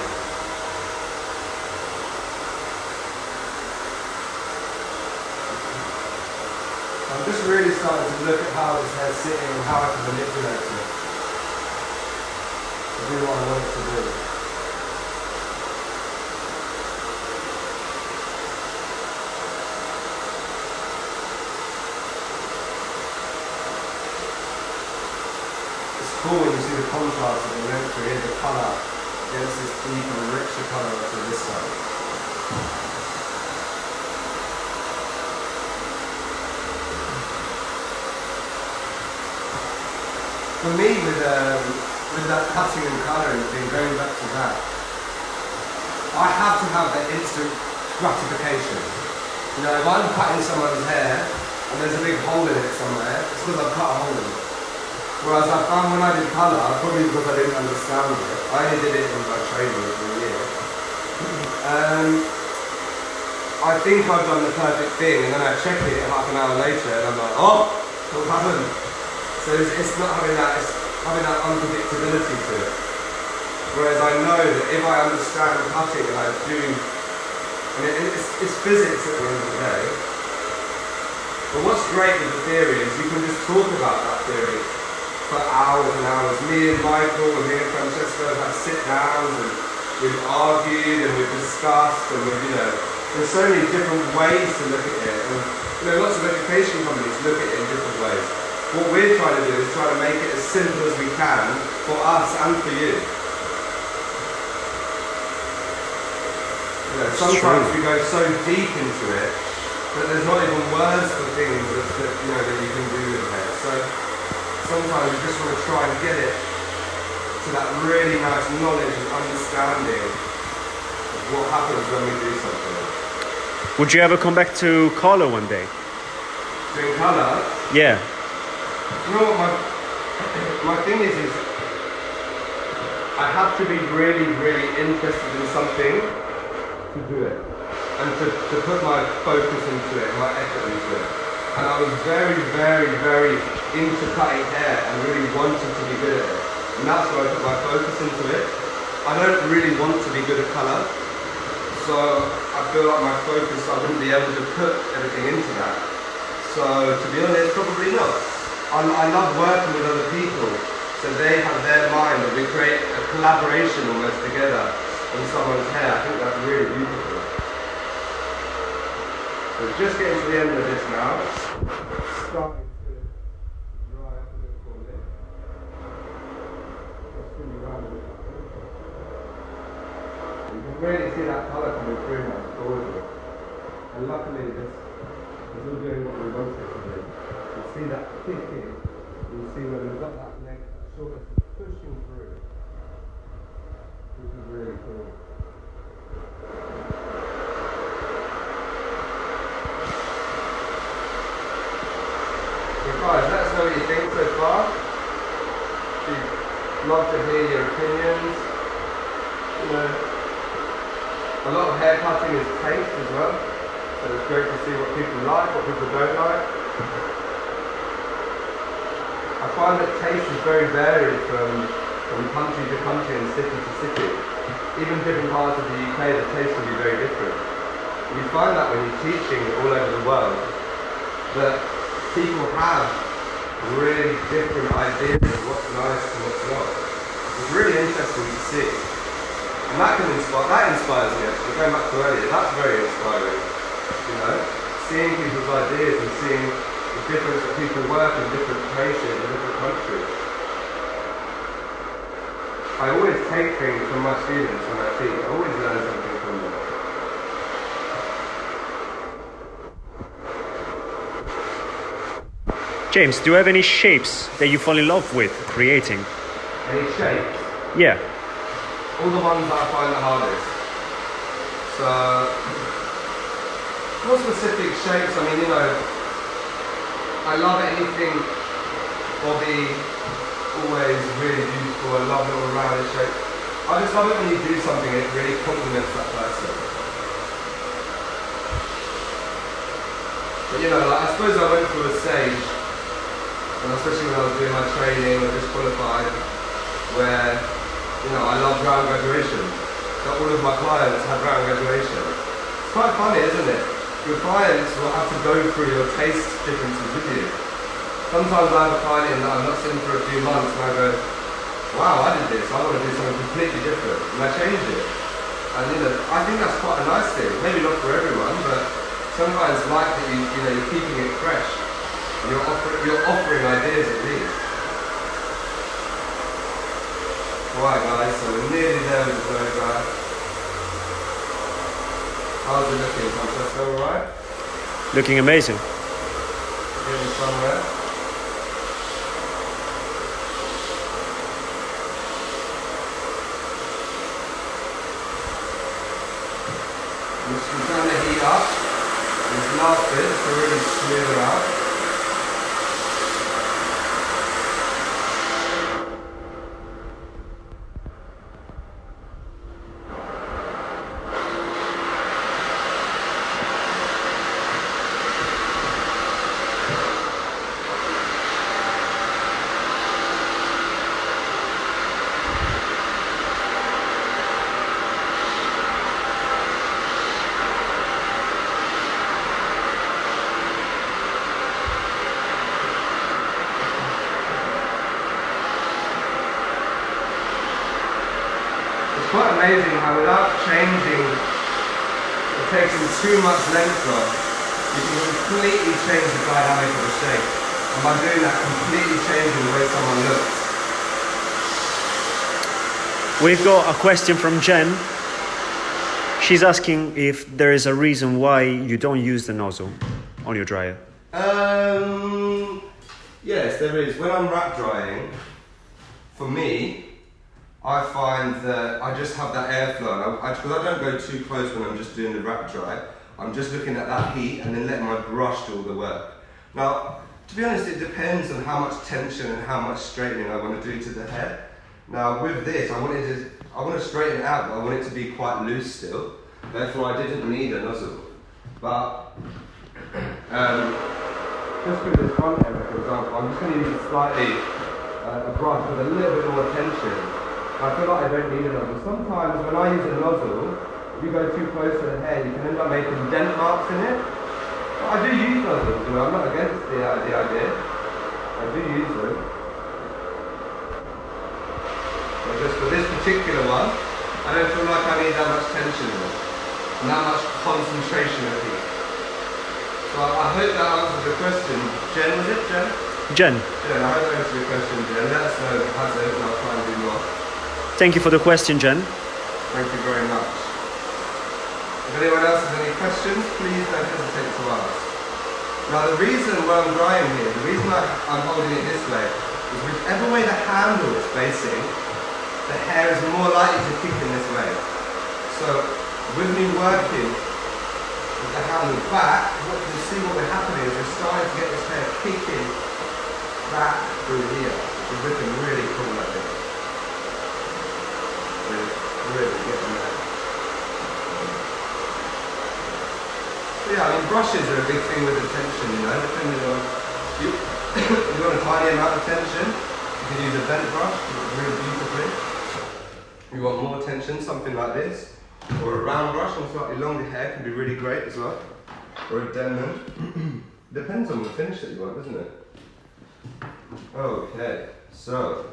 I'm just really starting to look at how this hair's sitting and how I can manipulate it. To do what I want it to do. It's cool when you see the contrast of the length here, the colour against this deeper, richer colour to this side. For me, with that cutting and colouring thing, going back to that, I have to have that instant gratification. You know, if I'm cutting someone's hair and there's a big hole in it somewhere, it's because I've cut a hole in it. Whereas I found when I did colour, probably because I didn't understand it, I only did it in my training for a year. I think I've done the perfect thing, and then I check it half an hour later, and I'm like, oh, what happened? So it's not having that, it's having that unpredictability to it. Whereas I know that if I understand cutting and I do, it's physics at the end of the day. But what's great with the theory is you can just talk about that theory for hours and hours. Me and Michael and me and Francesco have had sit downs and we've argued and we've discussed and we've, there's so many different ways to look at it. And lots of education companies look at it in different ways. What we're trying to do is try to make it as simple as we can for us and for you. Sometimes we go so deep into it that there's not even words for things that you can do with it. So sometimes you just want to try and get it to that really nice knowledge and understanding of what happens when we do something. Would you ever come back to color one day? Doing colour? Yeah. You know what my thing is I have to be really, really interested in something to do it. And to put my focus into it, my effort into it. And I was very, very, very into cutting hair and really wanted to be good at it. And that's why I put my focus into it. I don't really want to be good at colour. So I feel like my focus, I wouldn't be able to put everything into that. So to be honest, probably not. I love working with other people, so they have their mind and we create a collaboration almost together on someone's hair. I think that's really beautiful. So just getting to the end of this now. Starting to dry up a bit for me. Just spin you around a bit. You can really see that colour coming through now, it's gorgeous. And luckily this is all doing what we want it to do. You see that kick in, you see when we've got that neck, that shoulder pushing through, which is really cool. So guys, let us know what you think so far. We'd love to hear your opinions. A lot of hair cutting is taste as well, so it's great to see what people like, what people don't like. I find that taste is very varied from country to country and city to city. Even different parts of the UK, the taste can be very different. You find that when you're teaching all over the world, that people have really different ideas of what's nice and what's not. It's really interesting to see. And that inspires me actually, going back to earlier, that's very inspiring. Seeing people's ideas and seeing the difference that people work in different places and different countries. I always take things from my students when I teach. I always learn something from them. James, do you have any shapes that you fall in love with creating? Any shapes? Yeah. All the ones that I find the hardest. So, more specific shapes, I mean, you know, I love anything body, always really beautiful. I love little rounded shapes. I just love it when you do something and it really complements that person. But you know, like, I suppose I went through a stage, and especially when I was doing my training, I just qualified, where, you know, I love round graduation. So all of my clients had round graduation. It's quite funny, isn't it? Your clients will have to go through your taste differences with you. Sometimes I have a client in that I've not seen for a few months and I go, wow, I did this, I want to do something completely different. And I change it. And you know, I think that's quite a nice thing. Maybe not for everyone, but sometimes like that you know, you're keeping it fresh. And you're offering ideas at least. Alright guys, so we're nearly there with the third guy. How's it looking, Francesco, alright? Looking amazing. Getting somewhere. Just turn the heat up. This last bit to really smooth it out. It's quite amazing how without changing or taking too much length off, you can completely change the dynamic of the shape. And by doing that, completely changing the way someone looks. We've got a question from Jen. She's asking if there is a reason why you don't use the nozzle on your dryer. Yes, there is. When I'm wrap drying, for me, I find that I just have that airflow. Because I don't go too close when I'm just doing the wrap dry. I'm just looking at that heat and then letting my brush do all the work. Now, to be honest, it depends on how much tension and how much straightening I want to do to the head. Now, with this, I want to straighten it out, but I want it to be quite loose still. Therefore, I didn't need a nozzle. But just with this front area, for example, I'm just going to use a brush with a little bit more tension. I feel like I don't need a nozzle. Sometimes when I use a nozzle, if you go too close to the hair, you can end up making dent marks in it. But I do use nozzles, you know, I'm not against the idea. I do use them. But just for this particular one, I don't feel like I need that much tension in it. And that much concentration of heat. So I hope that answers the question. Jen, was it Jen? Jen. Jen, I hope that answers your question, Jen. Let us know if it has it and I'll try and do more. Thank you for the question, Jen. Thank you very much. If anyone else has any questions, please don't hesitate to ask. Now the reason why I'm drying here, the reason I'm holding it this way, is whichever way the handle is facing, the hair is more likely to kick in this way. So with me working with the handle back, what you see what we're happening is we're starting to get this hair kicking back through here, which is looking really cool, I think. Really getting there. So yeah, I mean brushes are a big thing with the tension, you know, depending on you. If you want a tiny amount of tension, you can use a bent brush, really beautifully. If you want more tension, something like this, or a round brush on slightly longer hair can be really great as well, or a Denman. Depends on the finish that you want, doesn't it? Okay, so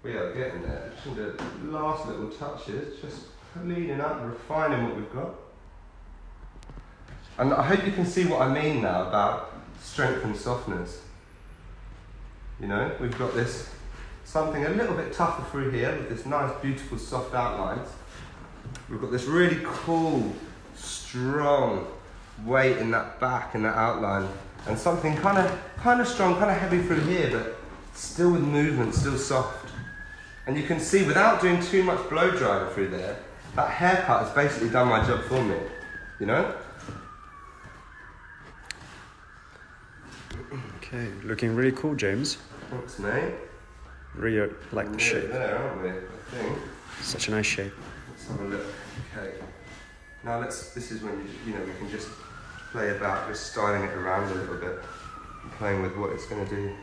we are getting there. Just the last little touches, just cleaning up and refining what we've got. And I hope you can see what I mean now about strength and softness. You know, we've got this something a little bit tougher through here with this nice, beautiful, soft outlines. We've got this really cool, strong weight in that back and that outline, and something kind of strong, kind of heavy through here, but still with movement, still soft. And you can see, without doing too much blow drying through there, that haircut has basically done my job for me, you know? Okay, looking really cool, James. Thanks, mate. Really like the shape. There, aren't we? I think. Such a nice shape. Let's have a look. Okay. Now this is when we can just play about, just styling it around a little bit, and playing with what it's going to do.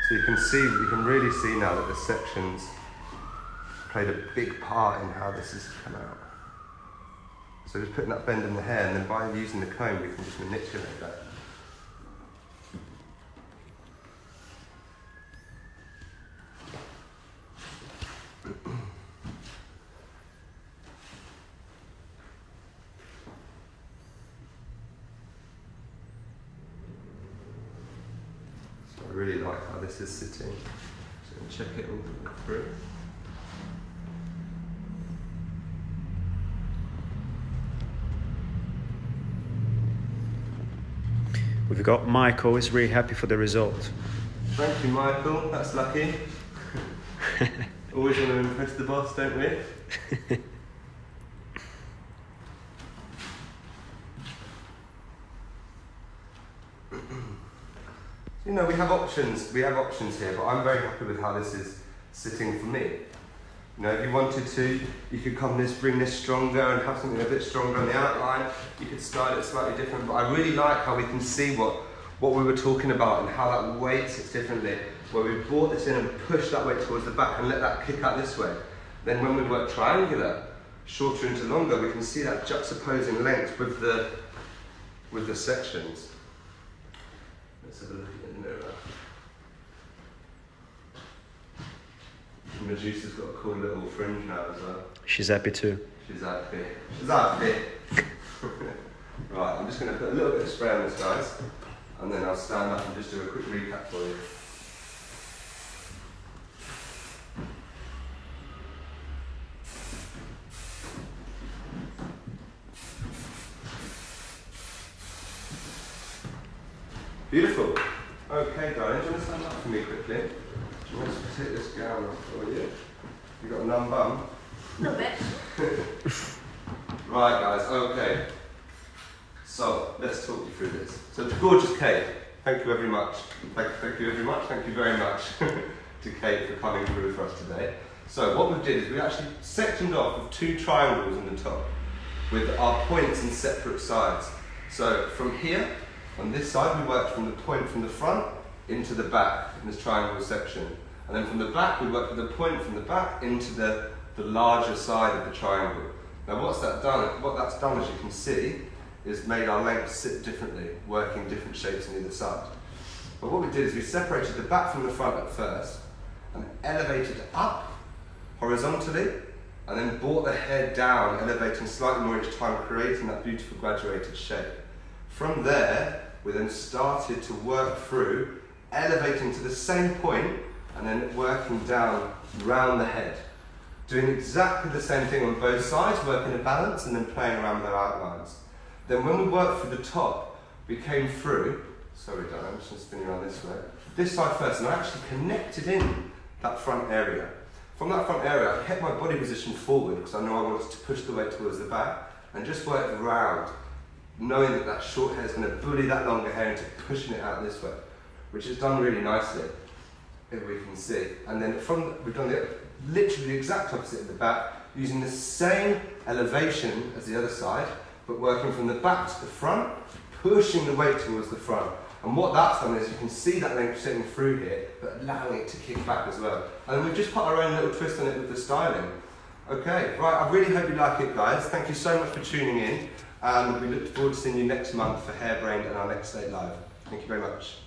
So you can really see now that the sections played a big part in how this has come out. So just putting that bend in the hair, and then by using the comb, we can just manipulate that. I really like how this is sitting. Just going to check it all through. We've got Michael is really happy for the result. Thank you, Michael. That's lucky. Always want to impress the boss, don't we? You know, we have options here, but I'm very happy with how this is sitting for me. You know, if you wanted to, you could bring this stronger and have something a bit stronger on the outline. You could style it slightly different, but I really like how we can see what we were talking about and how that weight sits differently, where we brought this in and pushed that weight towards the back and let that kick out this way. Then when we work triangular, shorter into longer, we can see that juxtaposing length with the sections. Let's have a look in the mirror. Medusa's got a cool little fringe now as well. She's happy too. She's happy. She's happy. Right, I'm just going to put a little bit of spray on this, guys, and then I'll stand up and just do a quick recap for you. Beautiful. Okay, darling, do you want to stand up for me quickly? Do you want us to take this gown off for you? You got a numb bum? A little bit. Right, guys, okay. So, let's talk you through this. So, the gorgeous Kate, thank you very much. Thank you very much. Thank you very much to Kate for coming through for us today. So, what we did is we actually sectioned off with 2 triangles in the top with our points in separate sides. So, from here, on this side, we worked from the point from the front into the back in this triangle section. And then from the back, we worked with the point from the back into the larger side of the triangle. Now what that's done, as you can see, is made our lengths sit differently, working different shapes on either side. But what we did is we separated the back from the front at first, and elevated up horizontally, and then brought the head down, elevating slightly more each time, creating that beautiful graduated shape. From there, we then started to work through, elevating to the same point, and then working down round the head. Doing exactly the same thing on both sides, working a balance and then playing around with our outlines. Then when we worked through the top, we came through, sorry darling, I'm just going to spin you around this way, this side first, and I actually connected in that front area. From that front area, I kept my body position forward because I know I wanted to push the weight towards the back, and just worked round, knowing that that short hair is going to bully that longer hair into pushing it out this way, which is done really nicely, if we can see. And then we've done literally the exact opposite at the back, using the same elevation as the other side, but working from the back to the front, pushing the weight towards the front. And what that's done is you can see that length sitting through here, but allowing it to kick back as well. And then we've just put our own little twist on it with the styling. Okay, right, I really hope you like it, guys. Thank you so much for tuning in, and we look forward to seeing you next month for Hairbrained and our next State Live. Thank you very much.